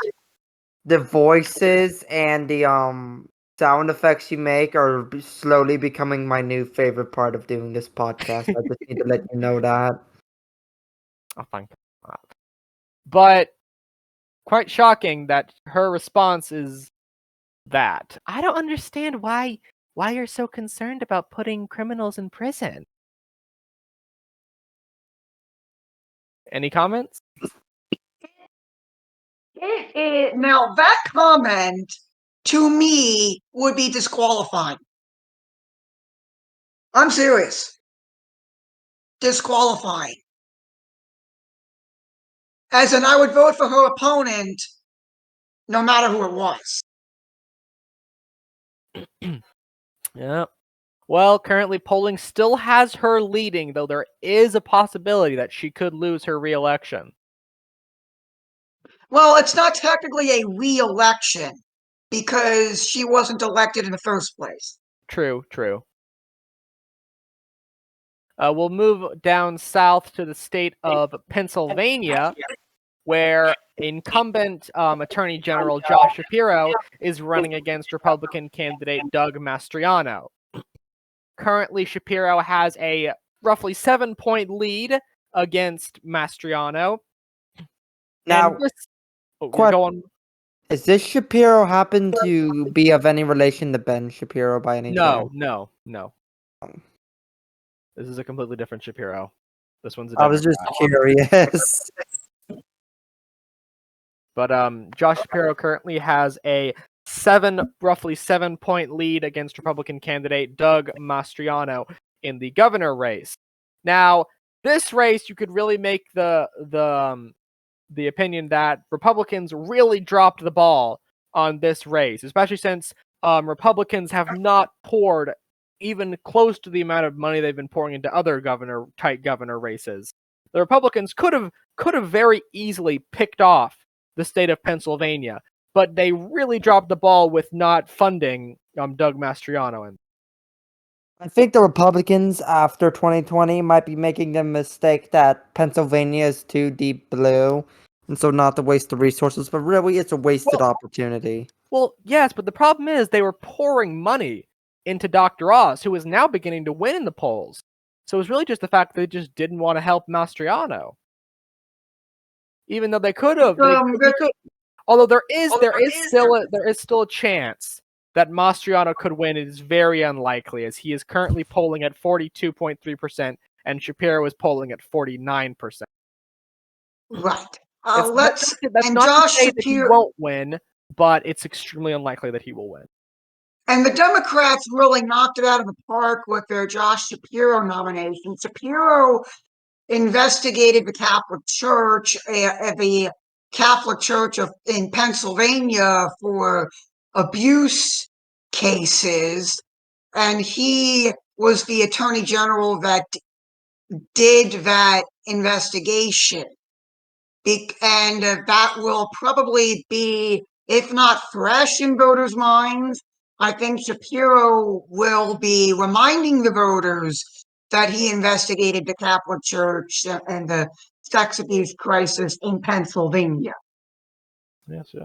The voices and the sound effects you make are slowly becoming my new favorite part of doing this podcast. I just need to let you know that. Oh, fine. But quite shocking that her response is that. I don't understand why you're so concerned about putting criminals in prison. Any comments? Now, that comment, to me, would be disqualifying. I'm serious. Disqualifying. As in, I would vote for her opponent, no matter who it was. Yeah. Well, currently polling still has her leading, though there is a possibility that she could lose her re-election. Well, it's not technically a re-election because she wasn't elected in the first place. True. We'll move down south to the state of Pennsylvania, where incumbent Attorney General Josh Shapiro is running against Republican candidate Doug Mastriano. Currently, Shapiro has a roughly 7-point lead against Mastriano. Now, go on. Is this Shapiro happen to be of any relation to Ben Shapiro by any chance? No. This is a completely different Shapiro. This one's a I was Democrat. just curious. But Josh Shapiro currently has a roughly 7-point lead against Republican candidate Doug Mastriano in the governor race. Now, this race, you could really make the opinion that Republicans really dropped the ball on this race, especially since Republicans have not poured even close to the amount of money they've been pouring into other tight governor races. The Republicans could have very easily picked off the state of Pennsylvania, but they really dropped the ball with not funding Doug Mastriano. I think the Republicans after 2020 might be making the mistake that Pennsylvania is too deep blue, and so not to waste the resources, but really it's a wasted opportunity. Well, yes, but the problem is they were pouring money into Dr. Oz, who is now beginning to win in the polls. So it was really just the fact that they just didn't want to help Mastriano. Even though they could have, although there is still a chance that Mastriano could win. It is very unlikely, as he is currently polling at 42.3%, and Shapiro is polling at 49%. Right. That's not to say that he won't win, but it's extremely unlikely that he will win. And the Democrats really knocked it out of the park with their Josh Shapiro nomination. Shapiro investigated the Catholic Church, the Catholic Church in Pennsylvania, for abuse cases, and he was the Attorney General that did that investigation. And that will probably be, if not fresh in voters' minds, I think Shapiro will be reminding the voters that he investigated the Catholic Church and the sex abuse crisis in Pennsylvania. Yes.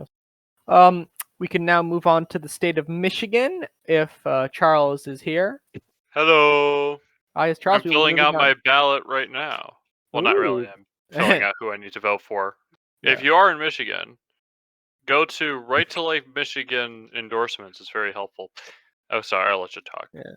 We can now move on to the state of Michigan, if Charles is here. Hello. Yes, Charles. I'm filling out my ballot right now. Well, not really. I'm filling out who I need to vote for. Yeah. If you are in Michigan, go to Right to Life Michigan endorsements. It's very helpful. Oh, sorry. I'll let you talk. Yeah.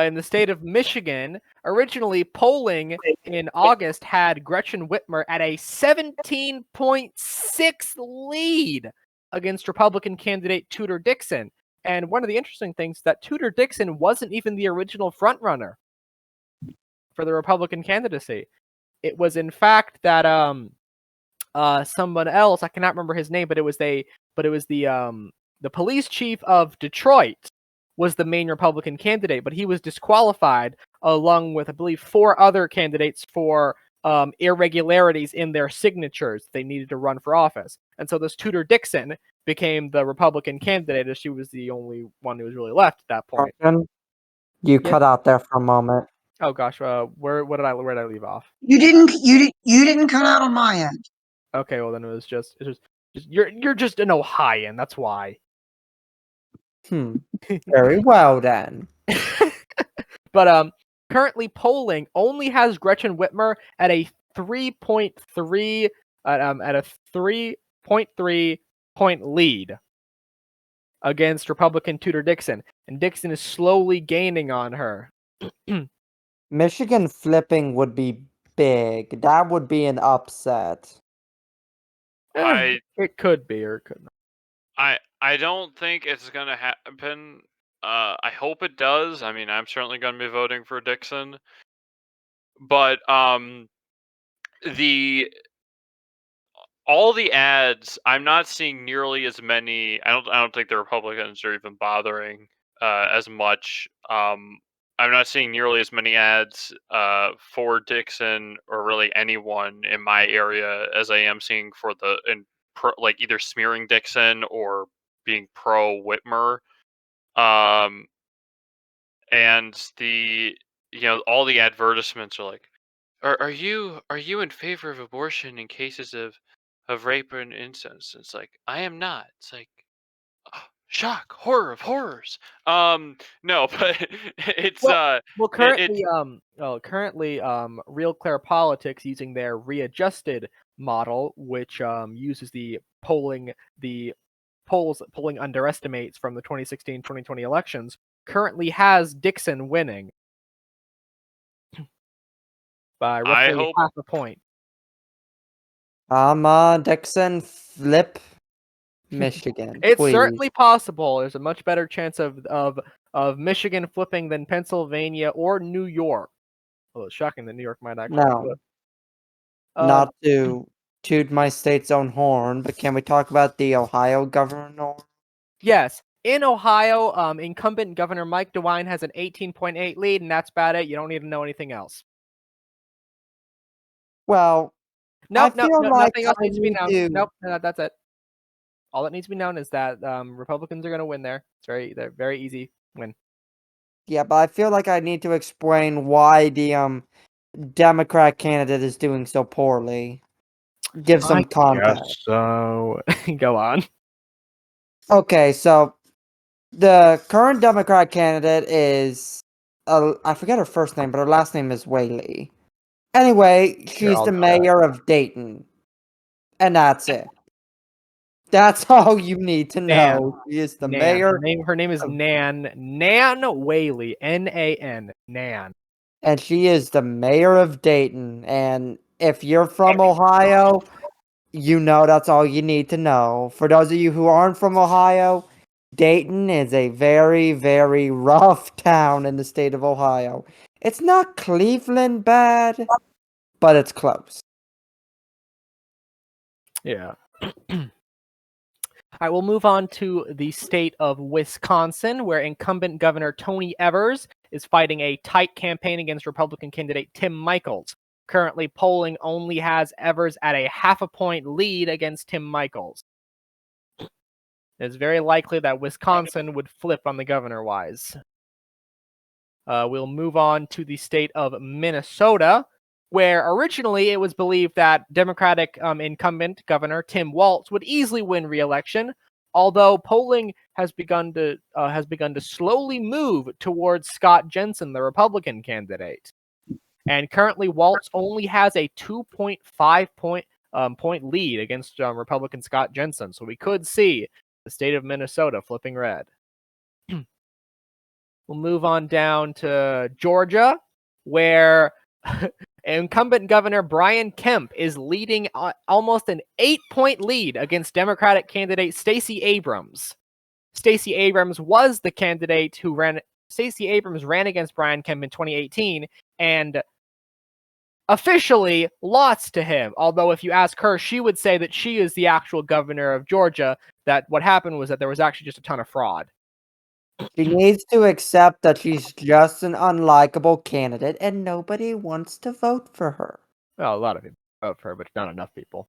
In the state of Michigan, originally polling in August had Gretchen Whitmer at a 17.6 lead against Republican candidate Tudor Dixon. And one of the interesting things is that Tudor Dixon wasn't even the original frontrunner for the Republican candidacy. It was, in fact, that someone else, I cannot remember his name, but it was the police chief of Detroit was the main Republican candidate, but he was disqualified along with, I believe, 4 other candidates for irregularities in their signatures they needed to run for office. And so this Tudor Dixon became the Republican candidate, as she was the only one who was really left at that point. You cut out there for a moment. Oh gosh, where did I leave off? You didn't cut out on my end. Okay, well then it's just you're just an Ohioan, that's why. Very well then. But currently polling only has Gretchen Whitmer at a 3.3 0.3 point lead against Republican Tudor Dixon, and Dixon is slowly gaining on her. Michigan flipping would be big. That would be an upset. It could be or it could not. I don't think it's gonna happen. I hope it does. I mean, I'm certainly gonna be voting for Dixon, but the all the ads, I'm not seeing nearly as many. I don't think the Republicans are even bothering as much. I'm not seeing nearly as many ads for Dixon or really anyone in my area as I am seeing for like either smearing Dixon or being pro Whitmer. And all the advertisements are like, are you in favor of abortion in cases of rape and incest? It's like, I am not. It's like, oh, shock, horror of horrors. No, but it's Well, it currently, Real Clear Politics, using their readjusted model, which uses the polling underestimates from the 2016-2020 elections, currently has Dixon winning by I roughly hope half a point. Dixon flip Michigan. It's please. certainly possible. There's a much better chance of Michigan flipping than Pennsylvania or New York. Although it's shocking that New York might actually flip. Not to toot my state's own horn, but can we talk about the Ohio governor? Yes. In Ohio, incumbent Governor Mike DeWine has an 18.8 lead, and that's about it. You don't need to know anything else. Well, Nope, I feel like nothing else I needs to be need known. to- Nope, that's it. All that needs to be known is that Republicans are going to win there. They're very easy win. Yeah, but I feel like I need to explain why the Democrat candidate is doing so poorly. Give some context. So go on. Okay, so the current Democrat candidate is I forget her first name, but her last name is Whaley. Anyway, she's I'll the know mayor of Dayton. And that's it. That's all you need to know. She is the mayor. Her name is Nan Whaley. Nan. Nan. And she is the mayor of Dayton. And if you're from Ohio, you know that's all you need to know. For those of you who aren't from Ohio, Dayton is a very, very rough town in the state of Ohio. It's not Cleveland bad, but it's close. Yeah. I will move on to the state of Wisconsin, where incumbent Governor Tony Evers is fighting a tight campaign against Republican candidate Tim Michels. Currently, polling only has Evers at a half a point lead against Tim Michels. It's very likely that Wisconsin would flip on the governor-wise. We'll move on to the state of Minnesota, where originally it was believed that Democratic incumbent Governor Tim Walz would easily win re-election, although polling has begun to slowly move towards Scott Jensen, the Republican candidate. And currently, Walz only has a 2.5 point lead against Republican Scott Jensen, so we could see the state of Minnesota flipping red. We'll move on down to Georgia, where incumbent Governor Brian Kemp is leading almost an 8-point lead against Democratic candidate Stacey Abrams. Stacey Abrams was the candidate who ran. Stacey Abrams ran against Brian Kemp in 2018 and officially lost to him. Although if you ask her, she would say that she is the actual governor of Georgia, that what happened was that there was actually just a ton of fraud. She needs to accept that she's just an unlikable candidate and nobody wants to vote for her. Well, a lot of people vote for her, but not enough people.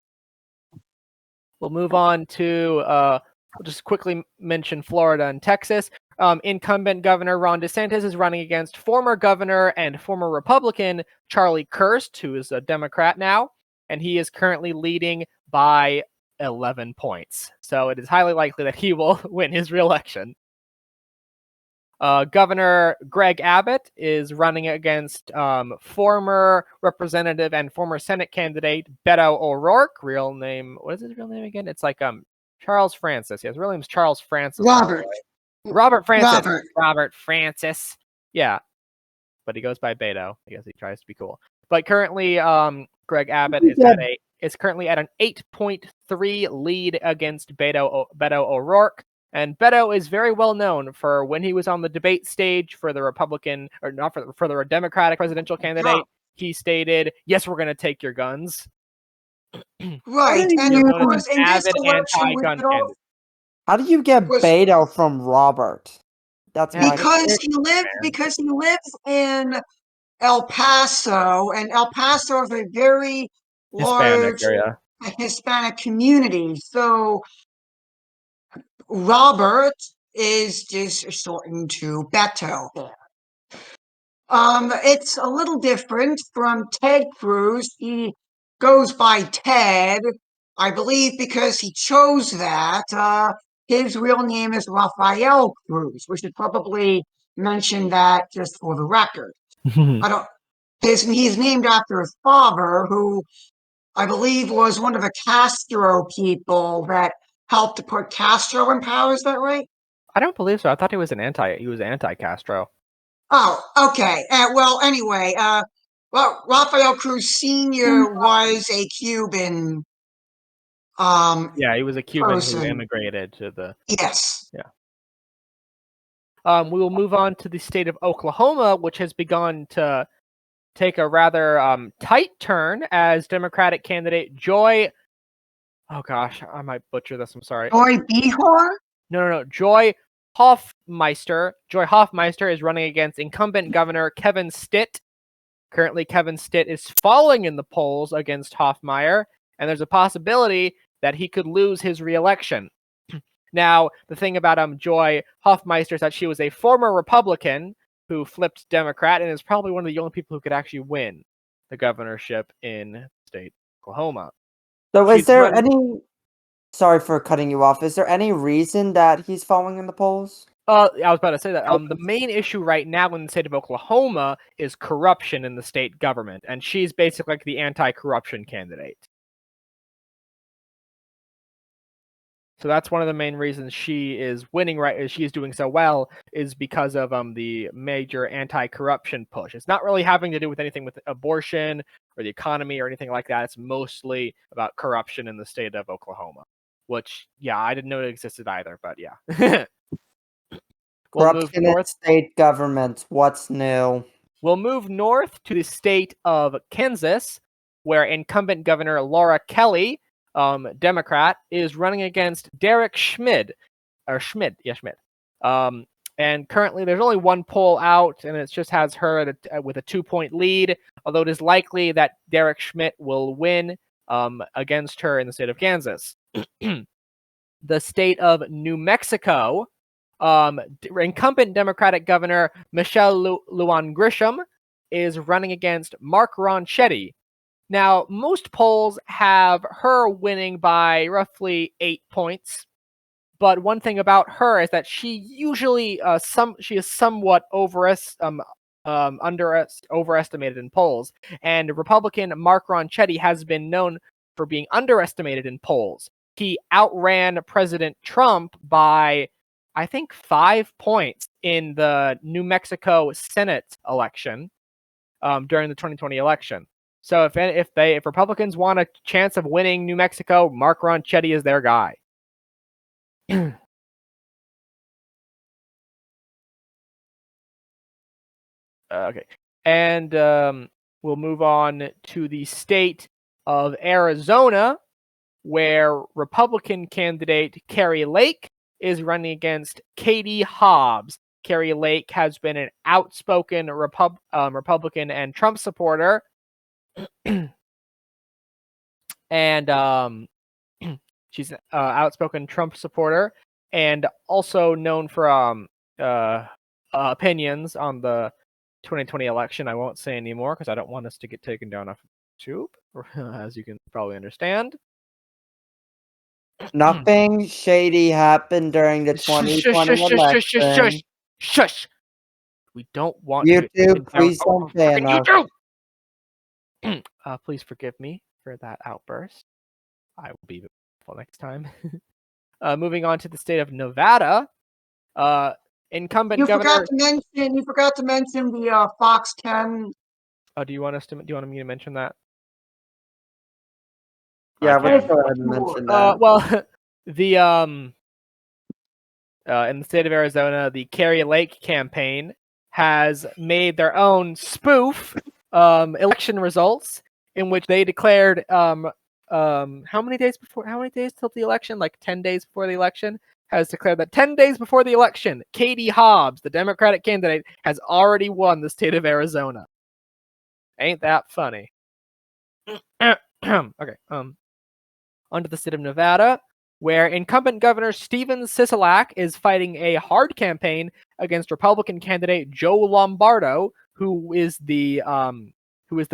We'll move on to, we'll just quickly mention Florida and Texas. Incumbent Governor Ron DeSantis is running against former governor and former Republican Charlie Kirst, who is a Democrat now, and he is currently leading by 11 points. So it is highly likely that he will win his re-election. Governor Greg Abbott is running against former representative and former Senate candidate Beto O'Rourke. Real name, what is his real name again? It's like Charles Francis. Yeah, his real name is Charles Francis. Robert. Robert Francis. Robert. Robert Francis. Yeah, but he goes by Beto. I guess he tries to be cool. But currently, Greg Abbott is currently at an 8.3 lead against Beto O'Rourke. And Beto is very well known for when he was on the debate stage for the Republican, or not for the Democratic presidential candidate, he stated, "Yes, we're going to take your guns." Right, do and you- of course, in this avid election, anti-gun candidate. How do you get Was- Beto from Robert? That's my because he lives in El Paso, and El Paso is a very Hispanic large area. Hispanic community. So Robert is just shortened to Beto. It's a little different from Ted Cruz. He goes by Ted, I believe, because he chose that. His real name is Rafael Cruz. We should probably mention that just for the record. I don't. He's named after his father, who I believe was one of the Castro people that helped to put Castro in power. Is that right? I don't believe so. I thought he was anti-Castro. Oh, okay. Well, anyway, Rafael Cruz Sr. was a Cuban Yeah, he was a Cuban who person. immigrated to the. Yes. We will move on to the state of Oklahoma, which has begun to take a rather tight turn as Democratic candidate Joy. Oh gosh, I might butcher this. I'm sorry. Joy Behar? No. Joy Hoffmeister. Joy Hoffmeister is running against incumbent Governor Kevin Stitt. Currently, Kevin Stitt is falling in the polls against Hoffmeyer, and there's a possibility that he could lose his reelection. Now, the thing about Joy Hoffmeister is that she was a former Republican who flipped Democrat and is probably one of the only people who could actually win the governorship in state Oklahoma. So She's is there run- any... Sorry for cutting you off. Is there any reason that he's falling in the polls? I was about to say that. The main issue right now in the state of Oklahoma is corruption in the state government, and she's basically like the anti-corruption candidate. So that's one of the main reasons she is winning, right? She is doing so well is because of the major anti-corruption push. It's not really having to do with anything with abortion or the economy or anything like that. It's mostly about corruption in the state of Oklahoma, which, yeah, I didn't know it existed either, but yeah. We'll move Corruption in north. state government. What's new? We'll move north to the state of Kansas, where incumbent Governor Laura Kelly, Democrat, is running against Derek Schmid. And currently there's only one poll out, and it just has her with a 2-point lead, although it is likely that Derek Schmidt will win against her in the state of Kansas. The state of New Mexico, incumbent Democratic Governor Michelle Lujan Grisham is running against Mark Ronchetti. Now, most polls have her winning by roughly 8 points, but one thing about her is that she usually she is somewhat overestimated in polls, and Republican Mark Ronchetti has been known for being underestimated in polls. He outran President Trump by, I think, 5 points in the New Mexico Senate election during the 2020 election. So if Republicans want a chance of winning New Mexico, Mark Ronchetti is their guy. Okay, and we'll move on to the state of Arizona, where Republican candidate Carrie Lake is running against Katie Hobbs. Carrie Lake has been an outspoken Republican and Trump supporter, and she's an outspoken Trump supporter, and also known for opinions on the 2020 election. I won't say anymore because I don't want us to get taken down off YouTube, as you can probably understand. Nothing shady happened during the 2020 election. Shush. We don't want to YouTube, take down- please don't ban us. YouTube! Please forgive me for that outburst. I will be careful next time. Moving on to the state of Nevada. Incumbent You governor. forgot to mention the Fox 10. Oh, do you want me to mention that? Yeah, I we can. can go ahead and mention that. Well, the in the state of Arizona, the Carrie Lake campaign has made their own spoof election results in which they declared how many days till the election? Like 10 days before the election, has declared that 10 days before the election, Katie Hobbs, the Democratic candidate, has already won the state of Arizona. Ain't that funny? Okay. Onto the state of Nevada, where incumbent Governor Steven Sisolak is fighting a hard campaign against Republican candidate Joe Lombardo, who is the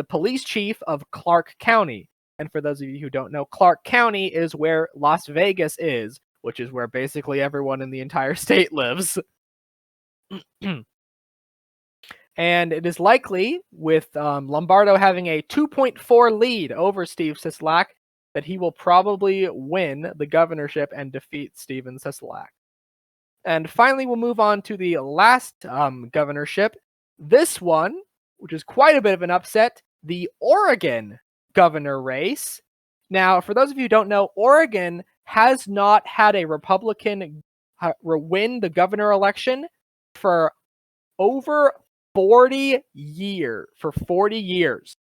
police chief of Clark County. And for those of you who don't know, Clark County is where Las Vegas is, which is where basically everyone in the entire state lives. And it is likely, with Lombardo having a 2.4 lead over Steve Sisolak, that he will probably win the governorship and defeat Steven Sisolak. And finally, we'll move on to the last governorship. This one, which is quite a bit of an upset, the Oregon governor race. Now, for those of you who don't know, Oregon has not had a Republican win the governor election for over 40 years. For 40 years.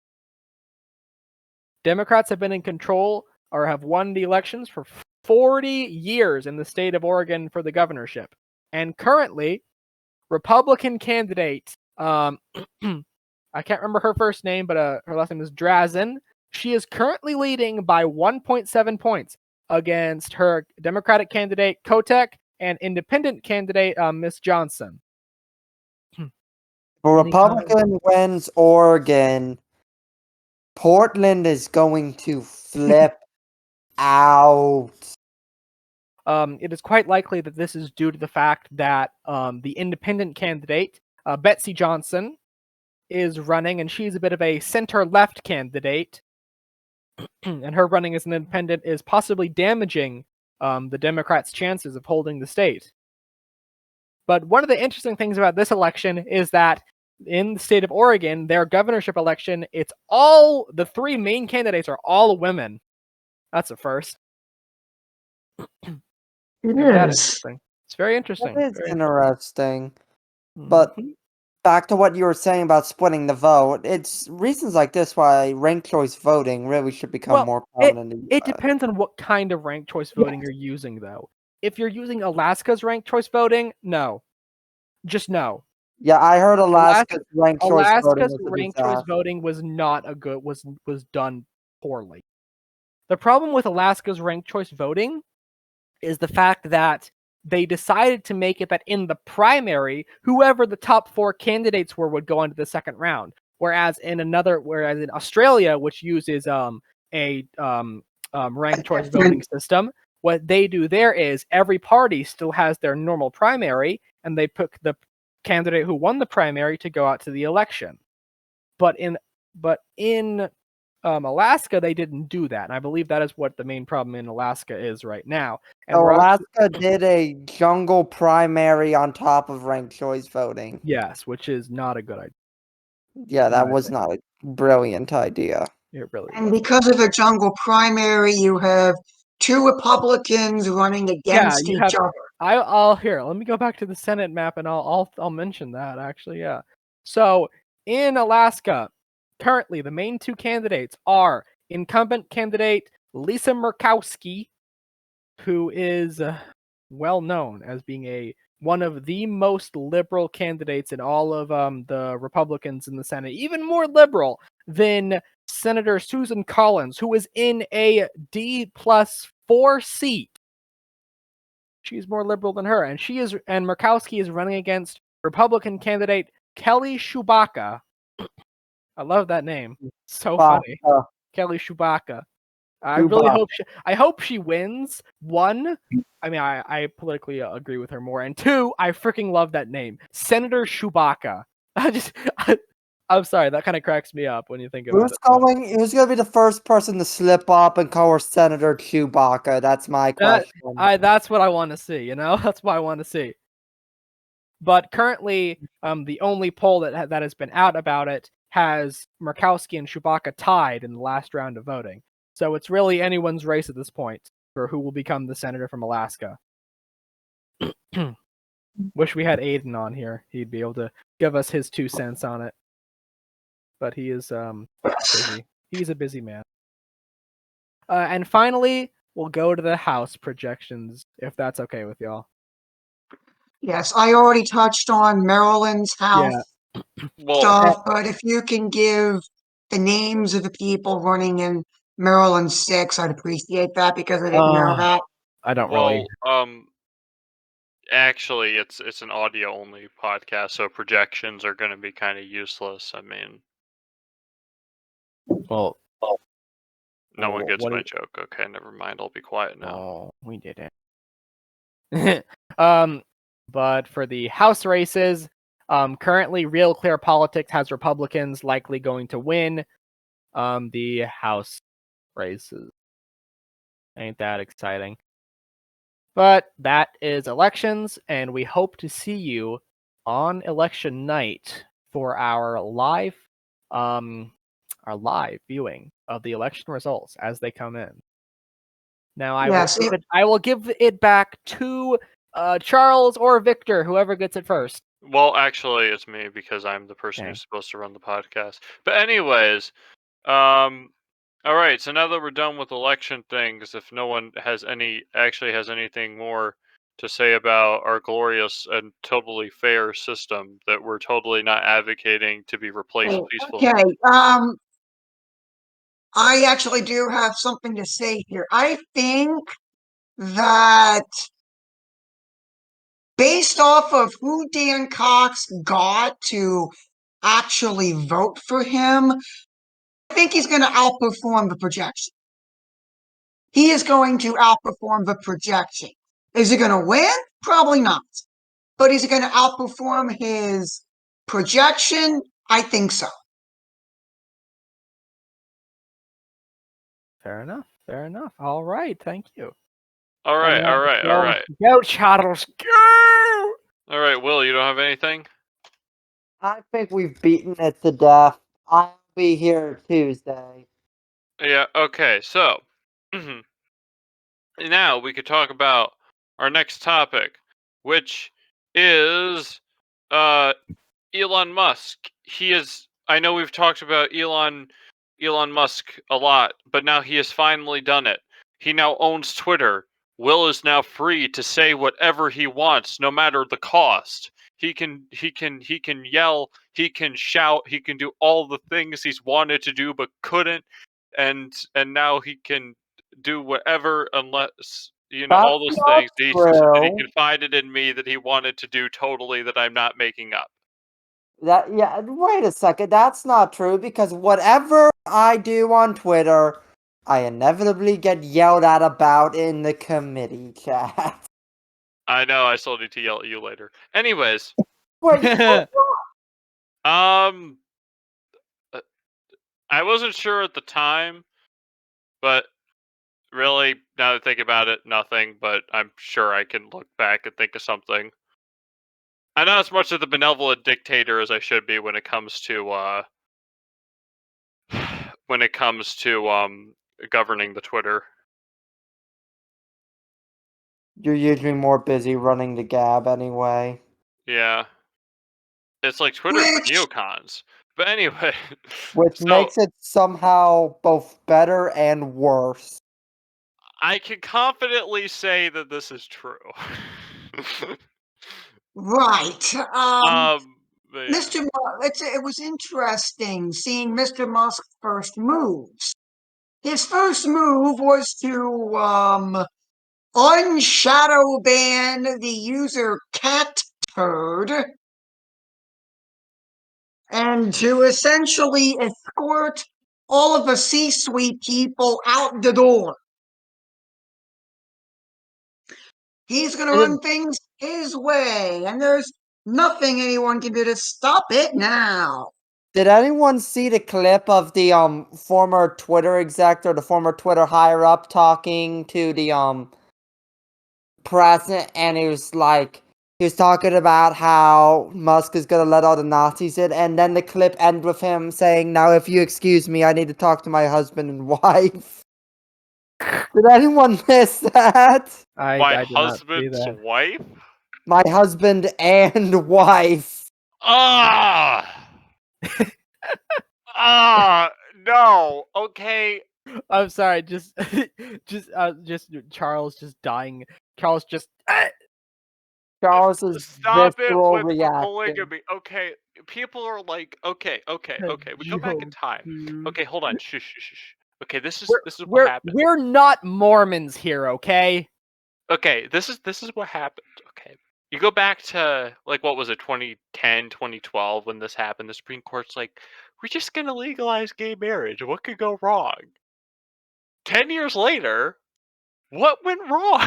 Democrats have been in control or have won the elections for 40 years in the state of Oregon for the governorship. And currently, Republican candidate, I can't remember her first name, but her last name is Drazen. She is currently leading by 1.7 points against her Democratic candidate, Kotek, and independent candidate, Miss Johnson. If a Republican wins Oregon, Portland is going to flip out. It is quite likely that this is due to the fact that the independent candidate, Betsy Johnson, is running, and she's a bit of a center-left candidate, and her running as an independent is possibly damaging the Democrats' chances of holding the state. But one of the interesting things about this election is that in the state of Oregon, their governorship election, the three main candidates are all women. That's a first. It That is is. interesting. It's very interesting. That is interesting. Mhm. But back to what you were saying about splitting the vote, it's reasons like this why ranked choice voting really should become more common in the It US. depends on what kind of ranked choice voting you're using, though. If you're using Alaska's ranked choice voting, no. Just no. Yeah, I heard Alaska's ranked choice voting Alaska's was a ranked choice disaster. voting was not a good was done poorly. The problem with Alaska's ranked choice voting is the fact that they decided to make it that in the primary, whoever the top four candidates were would go into the second round. Whereas in Australia, which uses a ranked choice voting system, what they do there is every party still has their normal primary, and they pick the candidate who won the primary to go out to the election. But in Alaska, they didn't do that, and I believe that is what the main problem in Alaska is right now. And So Alaska did a jungle primary on top of ranked choice voting. Yes, which is not a good idea. Yeah, that was not a brilliant idea. It really And was. because of a jungle primary, you have two Republicans running against each other. I'll here. Let me go back to the Senate map, and I'll mention that actually. Yeah. So in Alaska, currently the main two candidates are incumbent candidate Lisa Murkowski, who is well known as being one of the most liberal candidates in all of the Republicans in the Senate, even more liberal than Senator Susan Collins, who is in a D+4 seat. She's more liberal than her, and Murkowski is running against Republican candidate Kelly Chewbacca. I love that name. So funny. Kelly Chewbacca. I really hope I hope she wins. One, I mean, I politically agree with her more, and two, I freaking love that name, Senator Chewbacca. I'm sorry, that kind of cracks me up when you think about it. Who's going to be the first person to slip up and call her Senator Chewbacca? That's my question. That's what I want to see. That's what I want to see. But currently, the only poll that has been out about it has Murkowski and Chewbacca tied in the last round of voting. So it's really anyone's race at this point for who will become the senator from Alaska. Wish we had Aiden on here. He'd be able to give us his 2 cents on it. But he is busy. He's a busy man. And finally, we'll go to the House projections, if that's okay with y'all. Yes, I already touched on Maryland's House stuff, but if you can give the names of the people running in Maryland 6, I'd appreciate that because I didn't know that. I don't really. Actually, it's an audio only podcast, so projections are going to be kind of useless. I mean, well, no one gets my joke. Okay, never mind. I'll be quiet now. Oh, we did it. But for the House races, currently Real Clear Politics has Republicans likely going to win the House races. Ain't that exciting? But that is elections, and we hope to see you on election night for our live viewing of the election results as they come in. Now I will give it back to Charles or Victor, whoever gets it first. Well, actually, it's me because I'm the person who's supposed to run the podcast. But anyways, all right. So now that we're done with election things, if no one has anything more to say about our glorious and totally fair system that we're totally not advocating to be replaced peacefully. Okay. I actually do have something to say here. I think that based off of who Dan Cox got to actually vote for him, I think he's going to outperform the projection. He is going to outperform the projection. Is he going to win? Probably not. But is he going to outperform his projection? I think so. Fair enough. All right, thank you. All right. Go, Charles, go! All right, Will, you don't have anything? I think we've beaten it to death. I'll be here Tuesday. Yeah, okay, so now we could talk about our next topic, which is Elon Musk. I know we've talked about Elon Musk a lot, but now he has finally done it. He now owns Twitter. Will is now free to say whatever he wants, no matter the cost. He can yell, he can shout, he can do all the things he's wanted to do but couldn't, and now he can do whatever unless all those things. He confided in me that he wanted to do totally that I'm not making up. Wait a second, that's not true because whatever I do on Twitter, I inevitably get yelled at about in the committee chat. I know, I still need to yell at you later. Anyways. Wait, I wasn't sure at the time, but really, now that I think about it, nothing, but I'm sure I can look back and think of something. I'm not as much of the benevolent dictator as I should be when it comes to governing the Twitter. You're usually more busy running the Gab anyway. Yeah. It's like Twitter for neocons. But anyway. Which makes it somehow both better and worse. I can confidently say that this is true. Right. Yeah. Mr. Musk, it was interesting seeing Mr. Musk's first moves. His first move was to unshadow ban the user Cat Turd and to essentially escort all of the C-suite people out the door. He's going to run things his way, and there's nothing anyone can do to stop it now. Did anyone see the clip of the former Twitter exec or the former Twitter higher up talking to the president, and he was talking about how Musk is gonna let all the Nazis in, and then the clip ended with him saying, "Now, if you excuse me, I need to talk to my husband and wife." Did anyone miss that? My I did not see husband's that. wife? My husband and wife. Ah! No. Okay. I'm sorry, just Charles just dying. Charles just Charles's Stop it visceral with the reaction. polygamy. Okay. People are like, okay. We go back in time. Okay, hold on. Shh. Okay, this is what happened. We're not Mormons here, okay? Okay, this is what happened. Okay. You go back to like what was it, 2010, 2012 when this happened. The Supreme Court's like, we're just going to legalize gay marriage. What could go wrong? 10 years later, what went wrong?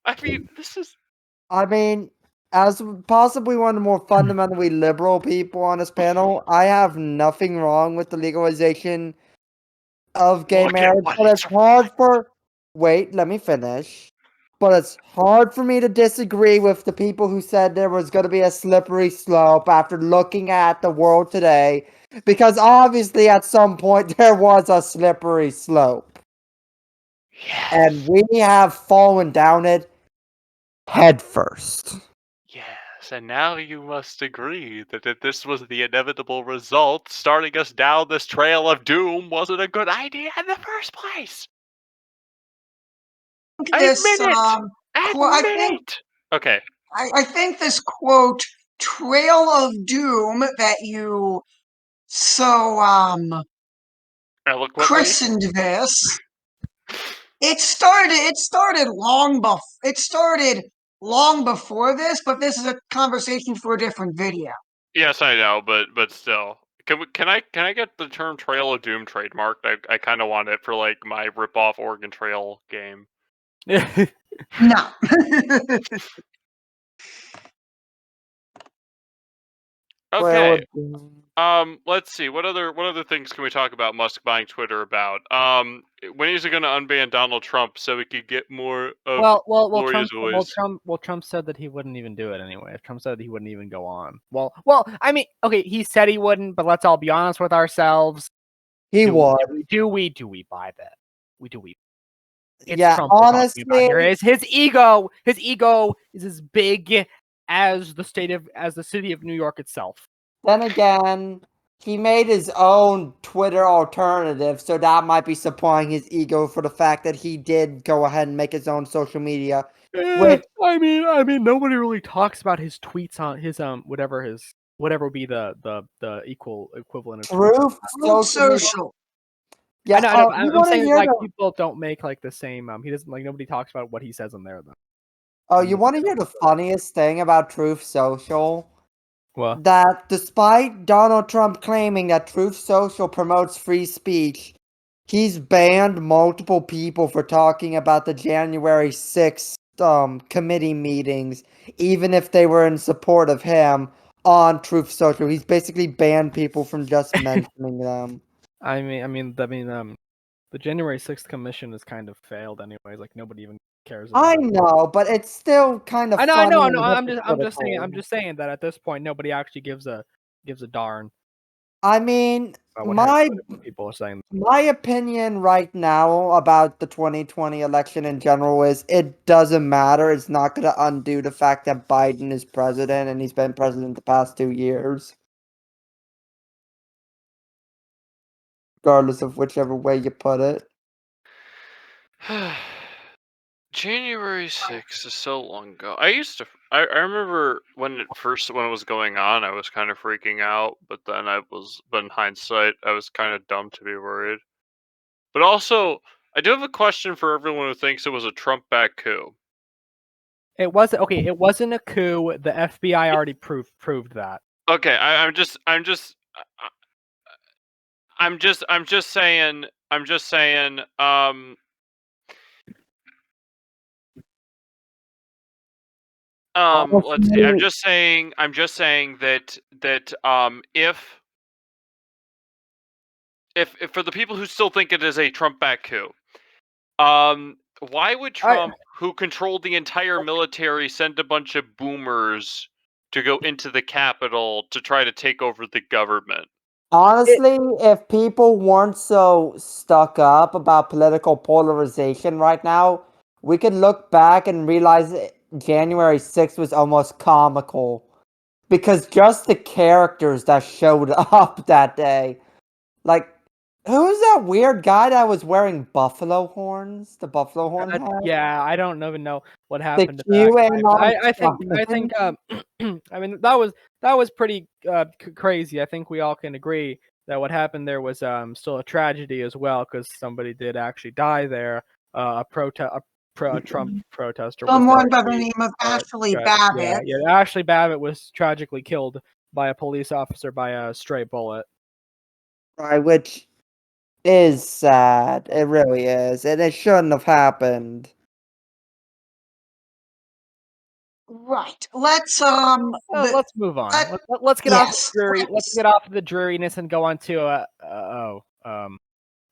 I mean, this is I mean, as possibly one of the more fundamentally liberal people on this panel, I have nothing wrong with the legalization of gay Look at marriage, what but it's it's hard for. Wait, let me finish. But it's hard for me to disagree with the people who said there was going to be a slippery slope after looking at the world today, because obviously at some point there was a slippery slope. Yes. And we have fallen down it head first. Yes, and now you must agree that if this was the inevitable result, starting us down this trail of doom wasn't a good idea in the first place. This, Admit it. I think Admit. Okay. I think this quote "trail of doom" that you so Eloquently. christened this, it started long before this, but this is a conversation for a different video. Yes, I know, but still. Can I get the term Trail of Doom trademarked? I kind of want it for like my rip-off Oregon Trail game. No. Okay. Let's see. What other things can we talk about Musk buying Twitter about? When is he going to unban Donald Trump so we could get more of Gloria's voice? Trump said that he wouldn't even do it anyway. Trump said he wouldn't even go on. Well, I mean, okay, he said he wouldn't, but let's all be honest with ourselves. He would. Do we buy that? We. It's Yeah, Trump honestly, his ego is as big as the city of New York itself. then again, he made his own Twitter alternative, so that might be supplying his ego for the fact that he did go ahead and make his own social media. Which, I mean, nobody really talks about his tweets on his whatever would be the equivalent of Truth Social. Yeah, I know, I'm saying hear like the, people don't make like the same. He doesn't like nobody talks about what he says in there though. Oh, you want to hear the funniest thing about Truth Social? What? That despite Donald Trump claiming that Truth Social promotes free speech, he's banned multiple people for talking about the January 6th committee meetings, even if they were in support of him on Truth Social. He's basically banned people from just mentioning them. I mean, the January 6th commission has kind of failed anyways. Like nobody even cares about I it. know, but it's still kind of I funny. know. and I'm just saying. hypocritical. I'm just saying that at this point, nobody actually gives a darn I mean, about what people are saying. my opinion right now about the 2020 election in general is it doesn't matter. It's not going to undo the fact that Biden is president and he's been president the past 2 years. Regardless of whichever way you put it. January 6th is so long ago. I remember when it was going on, I was kind of freaking out, but in hindsight, I was kind of dumb to be worried. But also, I do have a question for everyone who thinks it was a Trump-backed coup. It wasn't okay. It wasn't a coup. The FBI already proved that. Okay, I'm just saying. Let's see. I'm just saying that if for the people who still think it is a Trump-backed coup, why would Trump, who controlled the entire military, send a bunch of boomers to go into the Capitol to try to take over the government? Honestly, if people weren't so stuck up about political polarization right now, we could look back and realize January 6th was almost comical. Because just the characters that showed up that day. Like, who's that weird guy that was wearing buffalo horns? The buffalo horn hat? Yeah, I don't even know what The happened to that Q guy. and But all I think stuff. I mean that was pretty crazy. I think we all can agree that what happened there was still a tragedy as well, because somebody did actually die there. A Trump protester was Someone by the actually name of uh, Ashley yeah, Babbitt. Ashley Babbitt was tragically killed by a police officer by a stray bullet. Right, which is sad. It really is. And it shouldn't have happened. Right. Let's move on. Let's get off the yes. dreary. Let's get off the dreariness and go on to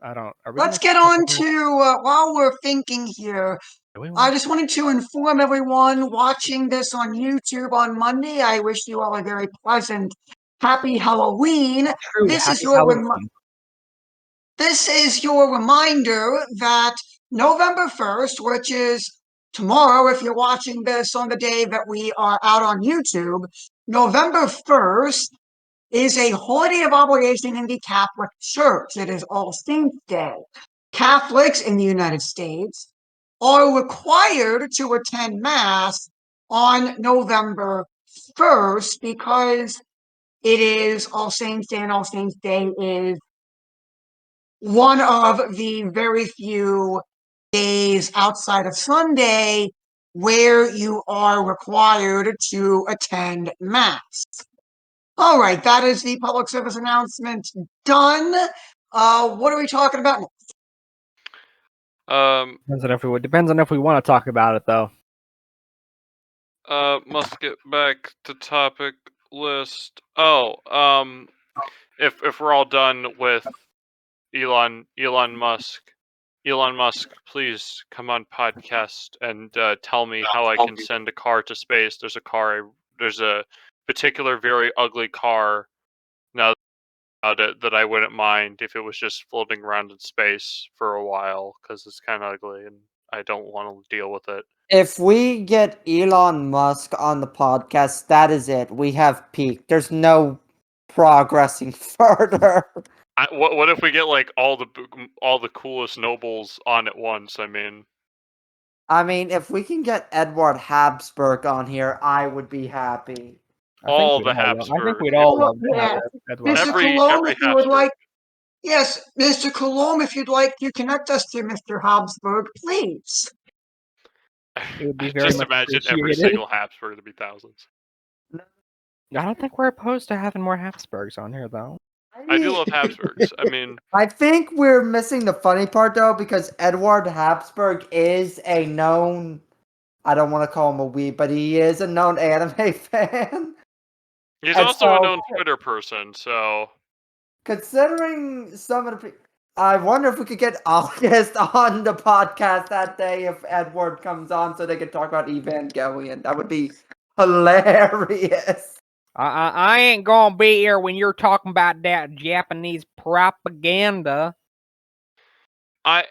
I don't. Are we Let's gonna get talk on about- to while we're thinking here. Do we I want- just wanted to inform everyone watching this on YouTube on Monday. I wish you all a very pleasant, happy Halloween. True, This is happy your Halloween. this is your reminder that November 1st, which is tomorrow, if you're watching this on the day that we are out on YouTube, November 1st is a holiday of obligation in the Catholic Church. It is All Saints' Day. Catholics in the United States are required to attend Mass on November 1st because it is All Saints' Day, and All Saints' Day is one of the very few days outside of Sunday where you are required to attend Mass. All right, that is the public service announcement done. What are we talking about next? Depends on if we want to talk about it though. Must get back to topic list. Oh, if we're all done with Elon Musk, please come on podcast and tell me how I can send a car to space. There's a particular very ugly car now that I wouldn't mind if it was just floating around in space for a while, because it's kind of ugly and I don't want to deal with it. If we get Elon Musk on the podcast, that is it. We have peaked. There's no progressing further. What if we get like all the coolest nobles on at once? I mean, if we can get Edward Habsburg on here, I would be happy. all the I think Habsburg. we'd all love to Yeah. have Edward. Mr. Every Cologne, if you would Habsburg. like, yes, Mr. Cologne, if you'd like to connect us to Mr. Habsburg, please. It would be I very just much imagine every appreciated. single Habsburg to be thousands. I don't think we're opposed to having more Habsburgs on here though. I do love Habsburgs. I mean, I think we're missing the funny part though, because Edward Habsburg is a known, I don't want to call him a weeb, but he is a known anime fan. he's And also a so- known Twitter person, so Considering some of the I wonder if we could get August on the podcast that day if Edward comes on so they could talk about Evangelion. That would be hilarious. I ain't gonna be here when you're talking about that Japanese propaganda. I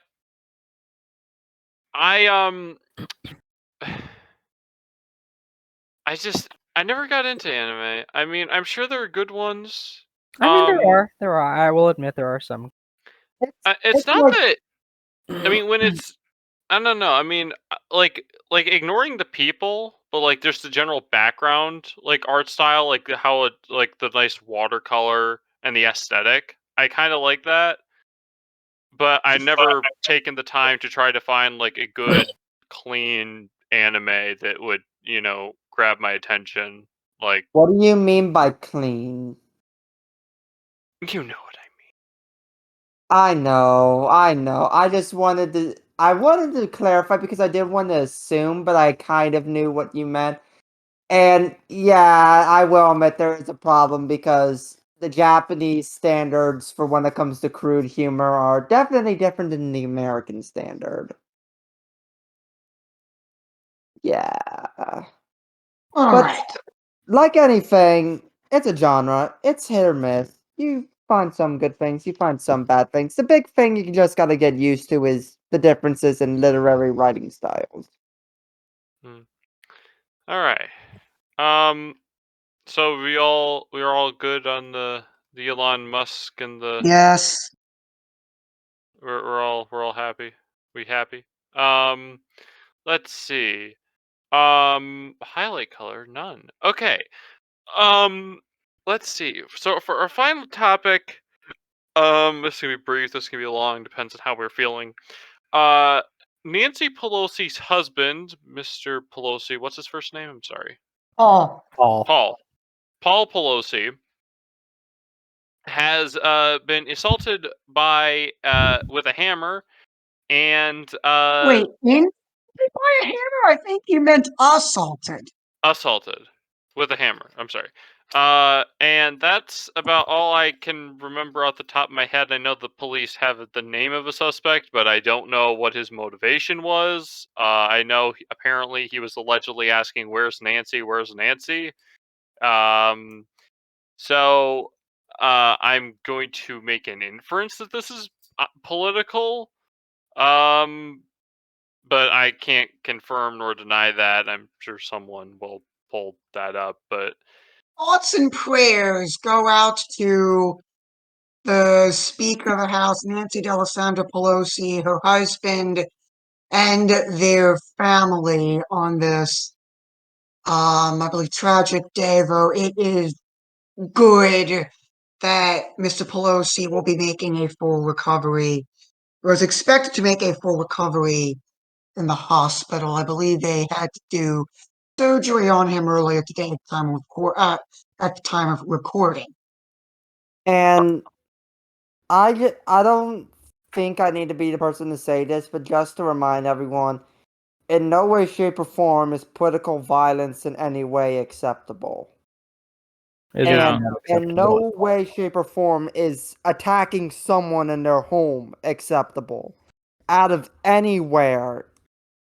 I never got into anime. I mean, I'm sure there are good ones. I mean, there are. I will admit there are some. It's not that. I mean, when it's, I don't know. I mean, like ignoring the people, but like just the general background, like art style, like how it, like the nice watercolor and the aesthetic. I kind of like that, but I never taken the time to try to find like a good, clean anime that would, grab my attention. Like, What do you mean by clean? you know what I mean. I know. I just wanted to. I wanted to clarify because I did want to assume, but I kind of knew what you meant. And yeah, I will admit there is a problem because the Japanese standards for when it comes to crude humor are definitely different than the American standard. Yeah. All But right. like anything, it's a genre. It's hit or miss. You find some good things, you find some bad things. The big thing you just gotta get used to is the differences in literary writing styles. All right. So we are all good on the Elon Musk and the Yes. we're all happy. We happy. Let's see. Highlight color none. Okay. Um, let's see. So for our final topic, this is gonna be brief. This is gonna be long. Depends on how we're feeling. Uh, Nancy Pelosi's husband, Mr. Pelosi. What's his first name? I'm sorry. Oh, Paul. Paul Pelosi has been assaulted by with a hammer and wait. In by a hammer? I think you meant assaulted. assaulted with a hammer. I'm sorry. And that's about all I can remember off the top of my head. I know the police have the name of a suspect, but I don't know what his motivation was. I know apparently he was allegedly asking, "Where's Nancy? Where's Nancy?" Um, so I'm going to make an inference that this is political. Um, but I can't confirm nor deny that. I'm sure someone will pull that up, but Thoughts and prayers go out to the Speaker of the House, Nancy D'Alessandro Pelosi, her husband, and their family on this, I believe, tragic day. Though it is good that Mr. Pelosi will be making a full recovery, or is expected to make a full recovery in the hospital. I believe they had to do surgery on him earlier today at the time of recording. And I don't think I need to be the person to say this, but just to remind everyone, in no way, shape, or form is political violence in any way acceptable. Is And not in acceptable. no way, shape, or form is attacking someone in their home acceptable. Out of anywhere,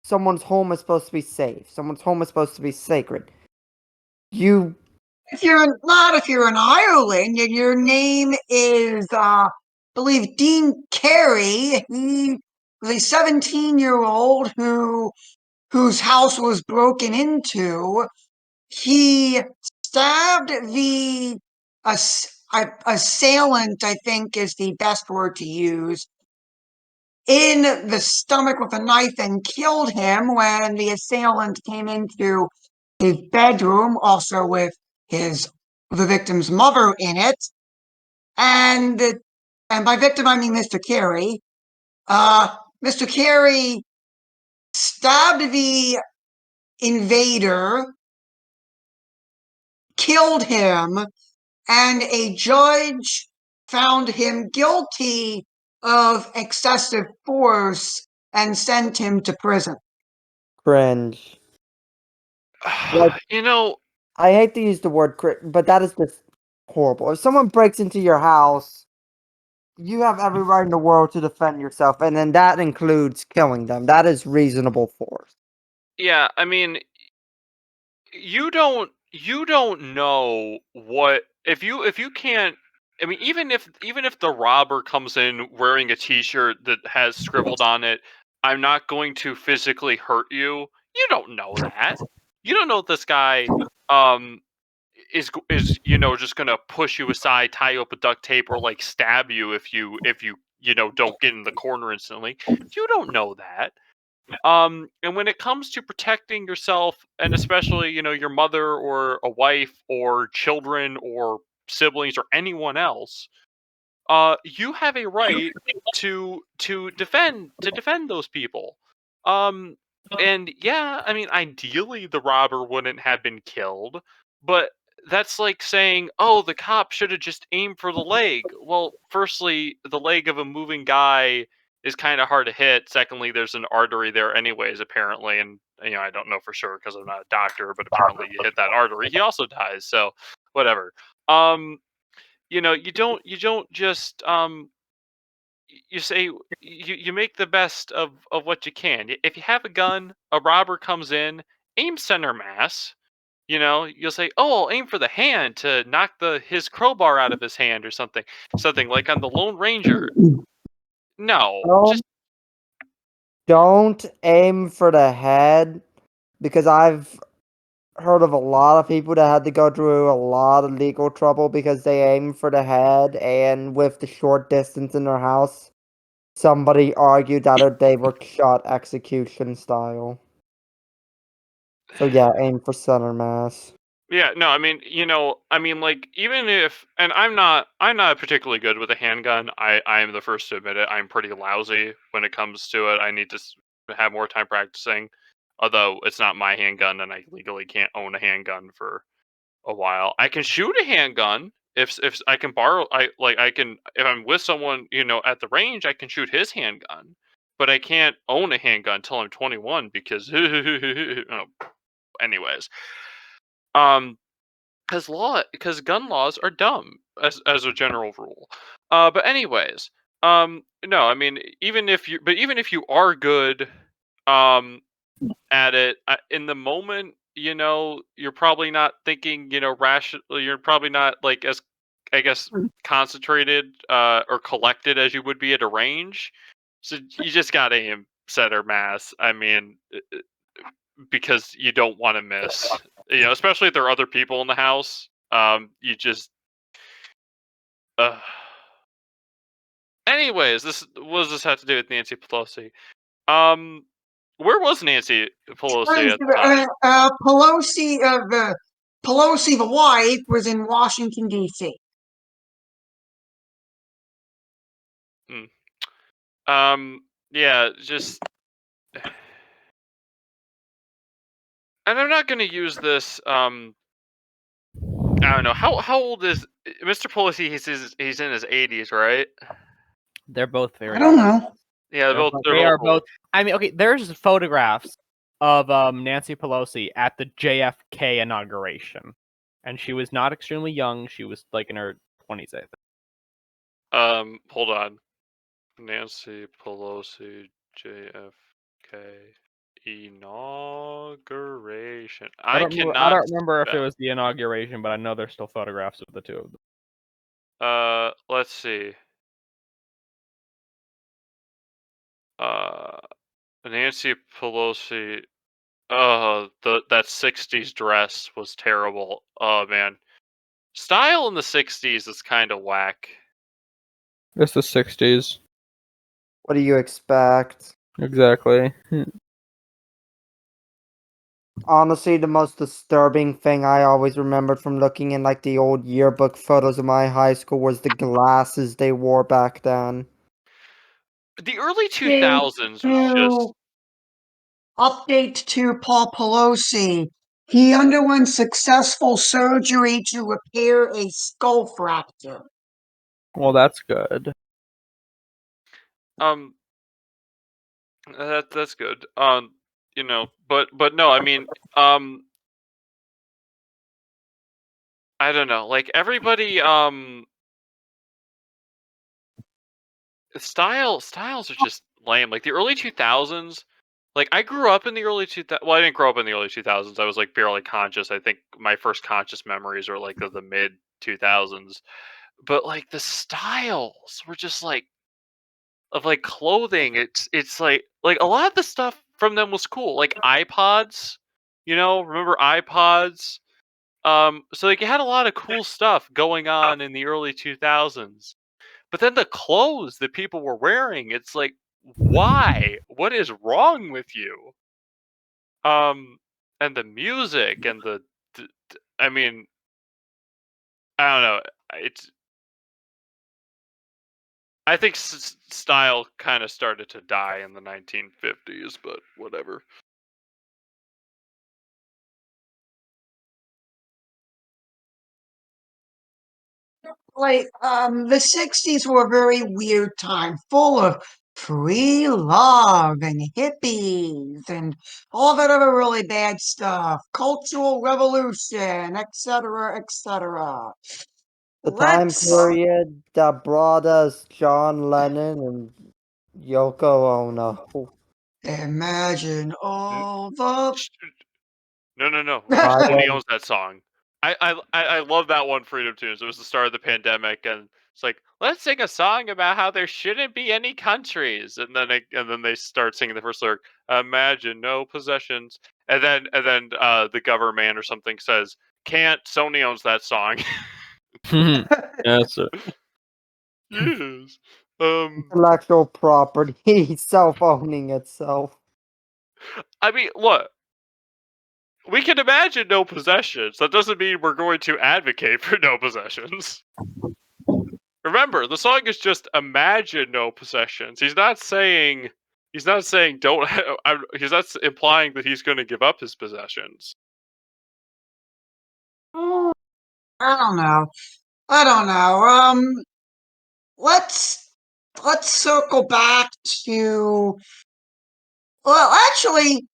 someone's home is supposed to be safe. Someone's home is supposed to be sacred. You If you're in Ireland and your name is, I believe, Dean Carey, he was a 17-year-old whose house was broken into. He stabbed the assailant, I think is the best word to use, in the stomach with a knife and killed him when the assailant came into his bedroom, also with the victim's mother in it. And and by victim I mean Mr. Carey. Mr. Carey stabbed the invader, killed him, and a judge found him guilty of excessive force and sent him to prison. cringe. Like, you know, I hate to use the word cringe, but that is just horrible. If someone breaks into your house, you have every right in the world to defend yourself, and then that includes killing them. That is reasonable force. yeah, I mean, you don't know what if you can't. I mean, even if the robber comes in wearing a T-shirt that has scribbled on it, "I'm not going to physically hurt you." You don't know that. You don't know if this guy um is just gonna push you aside, tie you up with duct tape, or like stab you if you don't get in the corner instantly. You don't know that. And when it comes to protecting yourself, and especially your mother or a wife or children or siblings or anyone else, you have a right to defend those people. Um, and yeah, I mean, ideally the robber wouldn't have been killed, but that's like saying, oh, the cop should have just aimed for the leg. Well, firstly, the leg of a moving guy is kind of hard to hit. Secondly, there's an artery there anyways, apparently, and I don't know for sure because I'm not a doctor, but apparently you hit that artery, he also dies. So whatever. You don't just you say you make the best of what you can. If you have a gun, a robber comes in, aim center mass. You'll say, "Oh, I'll aim for the hand to knock his crowbar out of his hand or something." Something like on the Lone Ranger. No, just Don't aim for the head, because I've heard of a lot of people that had to go through a lot of legal trouble because they aimed for the head, and with the short distance in their house, somebody argued that they were shot execution style. So yeah, aim for center mass. yeah. No, like even if, and I'm not particularly good with a handgun. I am the first to admit it. I'm pretty lousy when it comes to it. I need to have more time practicing. Although it's not my handgun, and I legally can't own a handgun for a while. I can shoot a handgun if I can borrow. I can, if I'm with someone at the range, I can shoot his handgun, but I can't own a handgun until I'm 21 because anyways, um, because gun laws are dumb as a general rule. But anyways, no, even if you are good, um, at it in the moment, you're probably not thinking, rational. You're probably not like as, I guess, concentrated or collected as you would be at a range. So you just gotta aim center mass. Because you don't want to miss. Especially if there are other people in the house. You just. Uh... Anyways, what does this have to do with Nancy Pelosi? Where was Nancy Pelosi at the time? Pelosi, the wife, was in Washington, D.C. Yeah, just. And I'm not going to use this. I don't know how old is Mr. Pelosi? He's in his 80s, right? They're both very. I don't know. Yeah, They they're are both old. both. I mean, okay. There's photographs of Nancy Pelosi at the JFK inauguration, and she was not extremely young. She was like in her 20s, I think. Hold on. Nancy Pelosi JFK inauguration. I don't cannot. remember if it was the inauguration, but I know there's still photographs of the two of them. Let's see. Nancy Pelosi. Oh, that 60s dress was terrible. Oh man, style in the 60s is kind of whack. It's the 60s. What do you expect? Exactly. Honestly, the most disturbing thing I always remembered from looking in like the old yearbook photos of my high school was the glasses they wore back then. The early 2000s was just. Update to Paul Pelosi. He underwent successful surgery to repair a skull fracture. Well, that's good. That's good. But no, I don't know. Like everybody, styles are just lame. Like the early 2000s. Like I grew up in the early 2000s. Well, I didn't grow up in the early 2000s. I was like barely conscious. I think my first conscious memories are like of the mid 2000s. But like the styles were just like of like clothing. It's like a lot of the stuff from them was cool. Like iPods, remember iPods? So like you had a lot of cool stuff going on in the early 2000s. But then the clothes that people were wearing, it's like, why? What is wrong with you? And the music and I mean, I don't know. It's I think style kind of started to die in the 1950s, but whatever. the 60s were a very weird time, full of free love and hippies and all that other really bad stuff, cultural revolution, etc., etc. The time Let's period that brought us John Lennon and Yoko Ono. imagine all the. No. By Sony the owns that song. I love that one, Freedom Tunes. It was the start of the pandemic, and it's like, let's sing a song about how there shouldn't be any countries, and then they start singing the first lyric, "Imagine no possessions," and then the government or something says, "Can't." Sony owns that song. Yes. Yes. intellectual property self-owning itself. I mean, look. We can imagine no possessions. That doesn't mean we're going to advocate for no possessions. Remember, the song is just imagine no possessions. He's not saying don't. He's not implying that he's going to give up his possessions. I don't know. I don't know. Let's circle back to. Well, actually,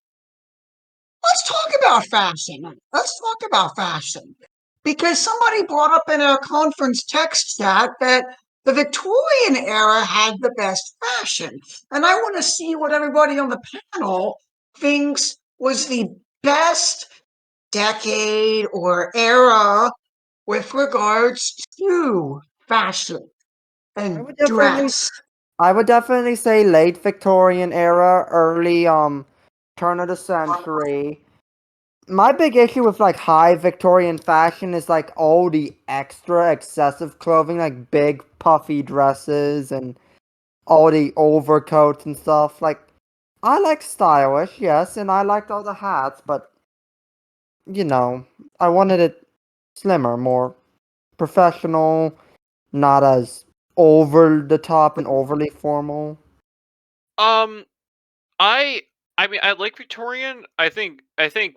let's talk about fashion. Let's talk about fashion. Because somebody brought up in a conference text chat that the Victorian era had the best fashion. And I want to see what everybody on the panel thinks was the best decade or era with regards to fashion I and would definitely dress. I would definitely say late Victorian era, early turn of the century. My big issue with like high Victorian fashion is like all the extra excessive clothing, like big puffy dresses and all the overcoats and stuff. Like I like stylish, yes, and I liked all the hats, but I wanted it slimmer, more professional, not as over the top and overly formal. Um, I I mean I like Victorian. I think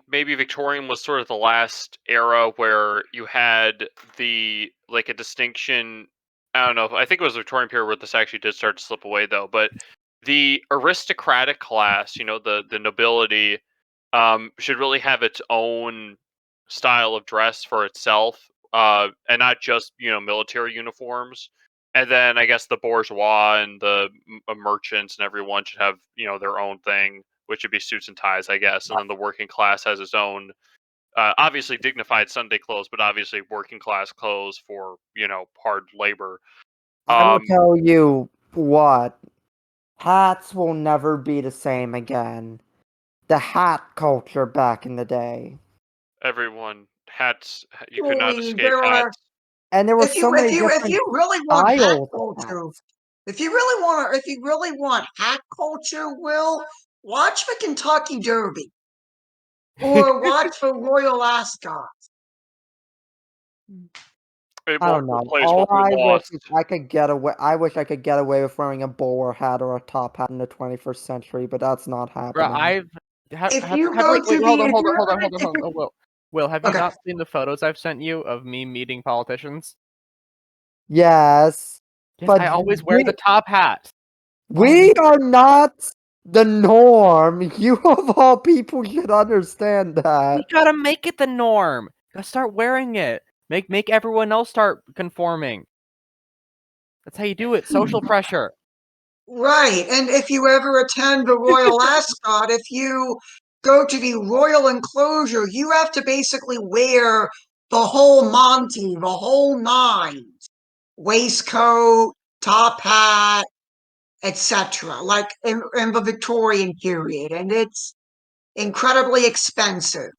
maybe Victorian was sort of the last era where you had the like a distinction. I don't know. I think it was the Victorian period where this actually did start to slip away though, but the aristocratic class, the nobility, should really have its own style of dress for itself, and not just military uniforms. And then I guess the bourgeois and the merchants and everyone should have their own thing, which would be suits and ties, I guess. And then the working class has its own, obviously dignified Sunday clothes, but obviously working class clothes for hard labor. I will Um, tell you what, hats will never be the same again. The hat culture back in the day. everyone hats. You could not Actually, escape there are. hats. And there were If you so if many you if different you really want hat styles of culture, hats. if you really want hat culture, Will, watch the Kentucky Derby or watch the Royal Ascot. I don't know. Replace All what we I wish lost. is I could get away. I wish I could get away with wearing a bowler hat or a top hat in the 21st century, but that's not Bro, happening. If you wait, go to hold the on, if hold on, you hold on, ever hold on, if hold on. you Will, have you okay not seen the photos I've sent you of me meeting politicians? Yes, Yes, but I always wear the we top hat. we are not the norm. You of all people should understand We that. gotta make it the norm. Gotta start wearing it. Make everyone else start conforming. That's how you do it. Social pressure. right, and if you ever attend the Royal Ascot, if you go to the Royal Enclosure, you have to basically wear the whole Monty, the whole nine, waistcoat, top hat, etc. Like in the Victorian period, and it's incredibly expensive.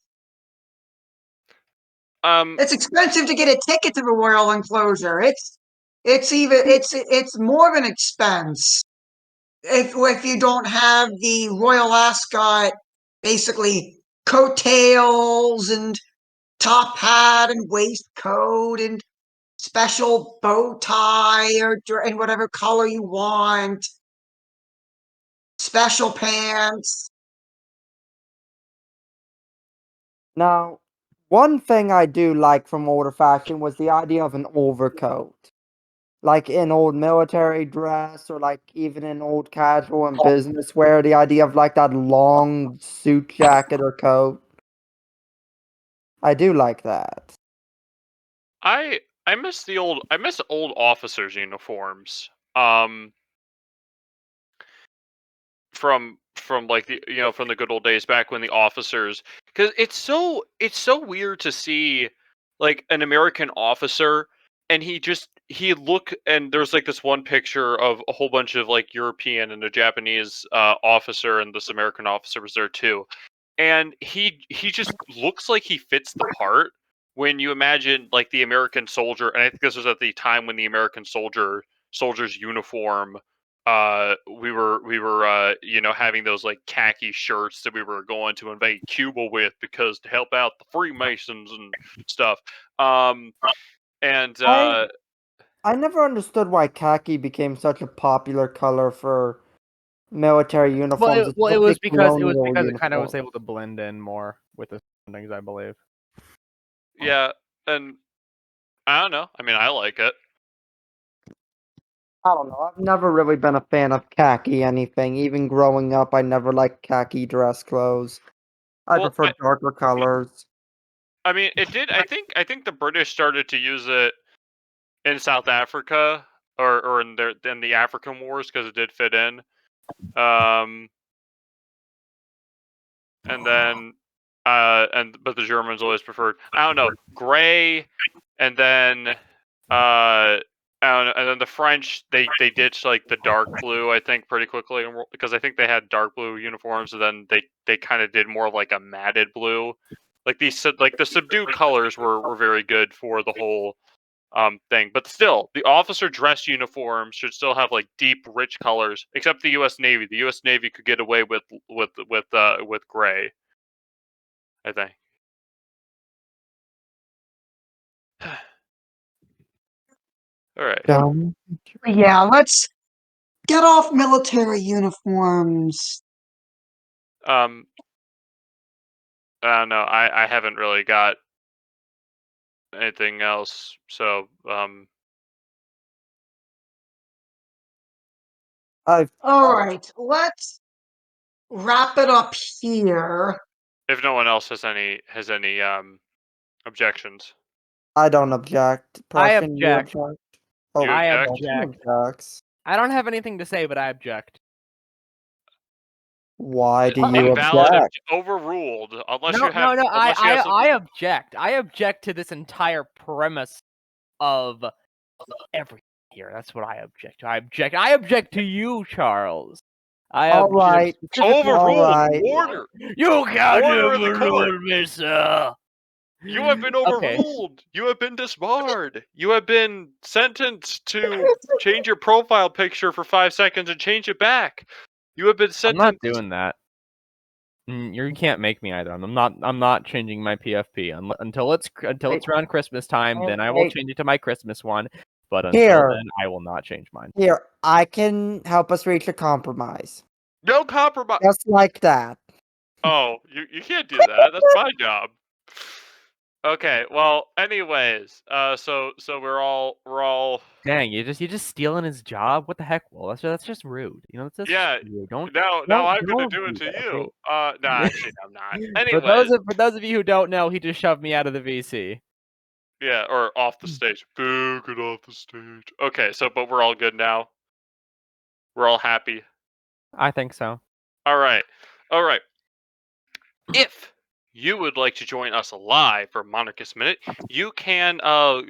Um, It's expensive to get a ticket to the Royal Enclosure. It's more of an expense if you don't have the Royal Ascot, basically coattails and top hat and waistcoat and special bow tie or in whatever color you want, special pants. Now, one thing I do like from older fashion was the idea of an overcoat. like in old military dress or like even in old casual and business wear, the idea of like that long suit jacket or coat. I do like that. I miss old officers' uniforms. From like from the good old days back when the officers, because it's so weird to see like an American officer, and he look, and there's like this one picture of a whole bunch of like European and a Japanese officer, and this American officer was there too, and he just looks like he fits the part. When you imagine like the American soldier, and I think this was at the time when the American soldier's uniform, we were having those like khaki shirts that we were going to invade Cuba with, because to help out the Freemasons and stuff. um and I never understood why khaki became such a popular color for military uniforms, Well, it especially was because colonial it kind of was uniforms. able to blend in more with the surroundings, I believe. yeah, and I don't know, I mean, I like it. I don't know. I've never really been a fan of khaki anything. Even growing up, I never liked khaki dress clothes. I Well, prefer darker colors. I mean, it did. I think the British started to use it in South Africa, or in the African wars, because it did fit in. Um, and then but the Germans always preferred, I don't know, gray, and then I don't know, and then the French, they ditched like the dark blue, I think, pretty quickly, because I think they had dark blue uniforms, and then they kind of did more of like a matted blue. Like like the subdued colors were very good for the whole thing. But still, the officer dress uniform should still have like deep, rich colors, except the U.S. Navy. The U.S. Navy could get away with gray, I think. All right. Dumb. Yeah, let's get off military uniforms. Um, I don't know. I haven't really got anything else. So I've All right, let's wrap it up here. if no one else has any objections, I don't object. I Preston, you object. object? you Oh, I object. Preston object. objects. I don't have anything to say, but I object. Why do you Invalid, object? overruled. Unless No, you have, no, no. unless you have something. I object. I object to this entire premise of everything here. That's what I object to. I object to you, Charles. I All object right. specifically. All Overruled. right. Order. You can't Order in the court. overrule me, sir. You have been Okay. overruled. You have been disbarred. You have been sentenced to change your profile picture for 5 seconds and change it back. You have been I'm sentenced. not doing that. You can't make me either. I'm not changing my PFP until it's around Christmas time. Then I will Hey. change it to my Christmas one. But until Here. then, I will not change mine. Here, I can help us reach a compromise. No compromise. Just like that. Oh, you can't do that. That's my job. Okay. Well, anyways, so we're all. Dang, you're just stealing his job. What the heck? Well, that's just rude. That's just Yeah. rude. Don't Now I'm gonna don't do it do to that, you. okay? No, actually, I'm not. For Anyways, those of you who don't know, he just shoved me out of the VC. yeah, or off the stage. Boo, get off the stage. Okay, so but we're all good now. We're all happy. I think so. All right. All right. If you would like to join us live for Monarchist Minute, you can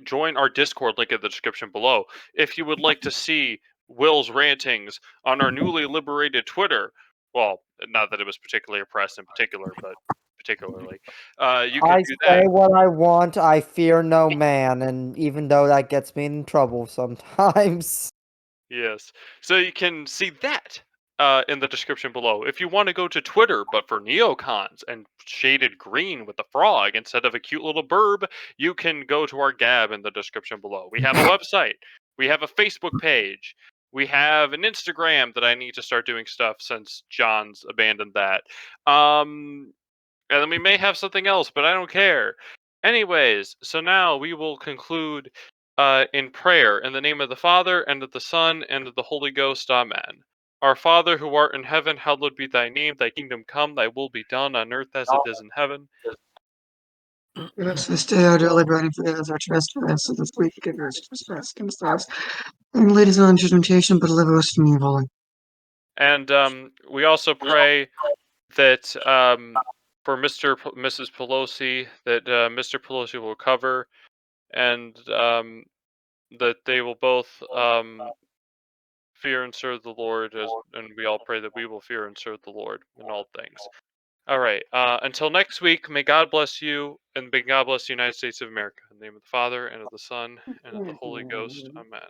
join our Discord link in the description below. If you would like to see Will's rantings on our newly liberated Twitter, well, not that it was particularly oppressed in particular, but particularly, you can I do say that. what I want, I fear no man, and even though that gets me in trouble sometimes. Yes. So you can see that in the description below. If you want to go to Twitter, but for neocons and shaded green with a frog instead of a cute little burb, you can go to our Gab in the description below. We have a website. We have a Facebook page. We have an Instagram that I need to start doing stuff since John's abandoned that. And then we may have something else, but I don't care. Anyways, so now we will conclude in prayer, in the name of the Father, and of the Son, and of the Holy Ghost. Amen. Our Father, who art in heaven, hallowed be thy name. Thy kingdom come, thy will be done on earth as it is in heaven. Give us this day our daily bread, and forgive us our trespasses, as we forgive our trespasses against us. And lead us not into temptation, but deliver us from evil. And we also pray that for Mrs. Pelosi, that Mr. Pelosi will recover, and that they will both fear and serve the Lord, and we all pray that we will fear and serve the Lord in all things. All right. Until next week, may God bless you, and may God bless the United States of America. In the name of the Father, and of the Son, and of the Holy Ghost. Amen.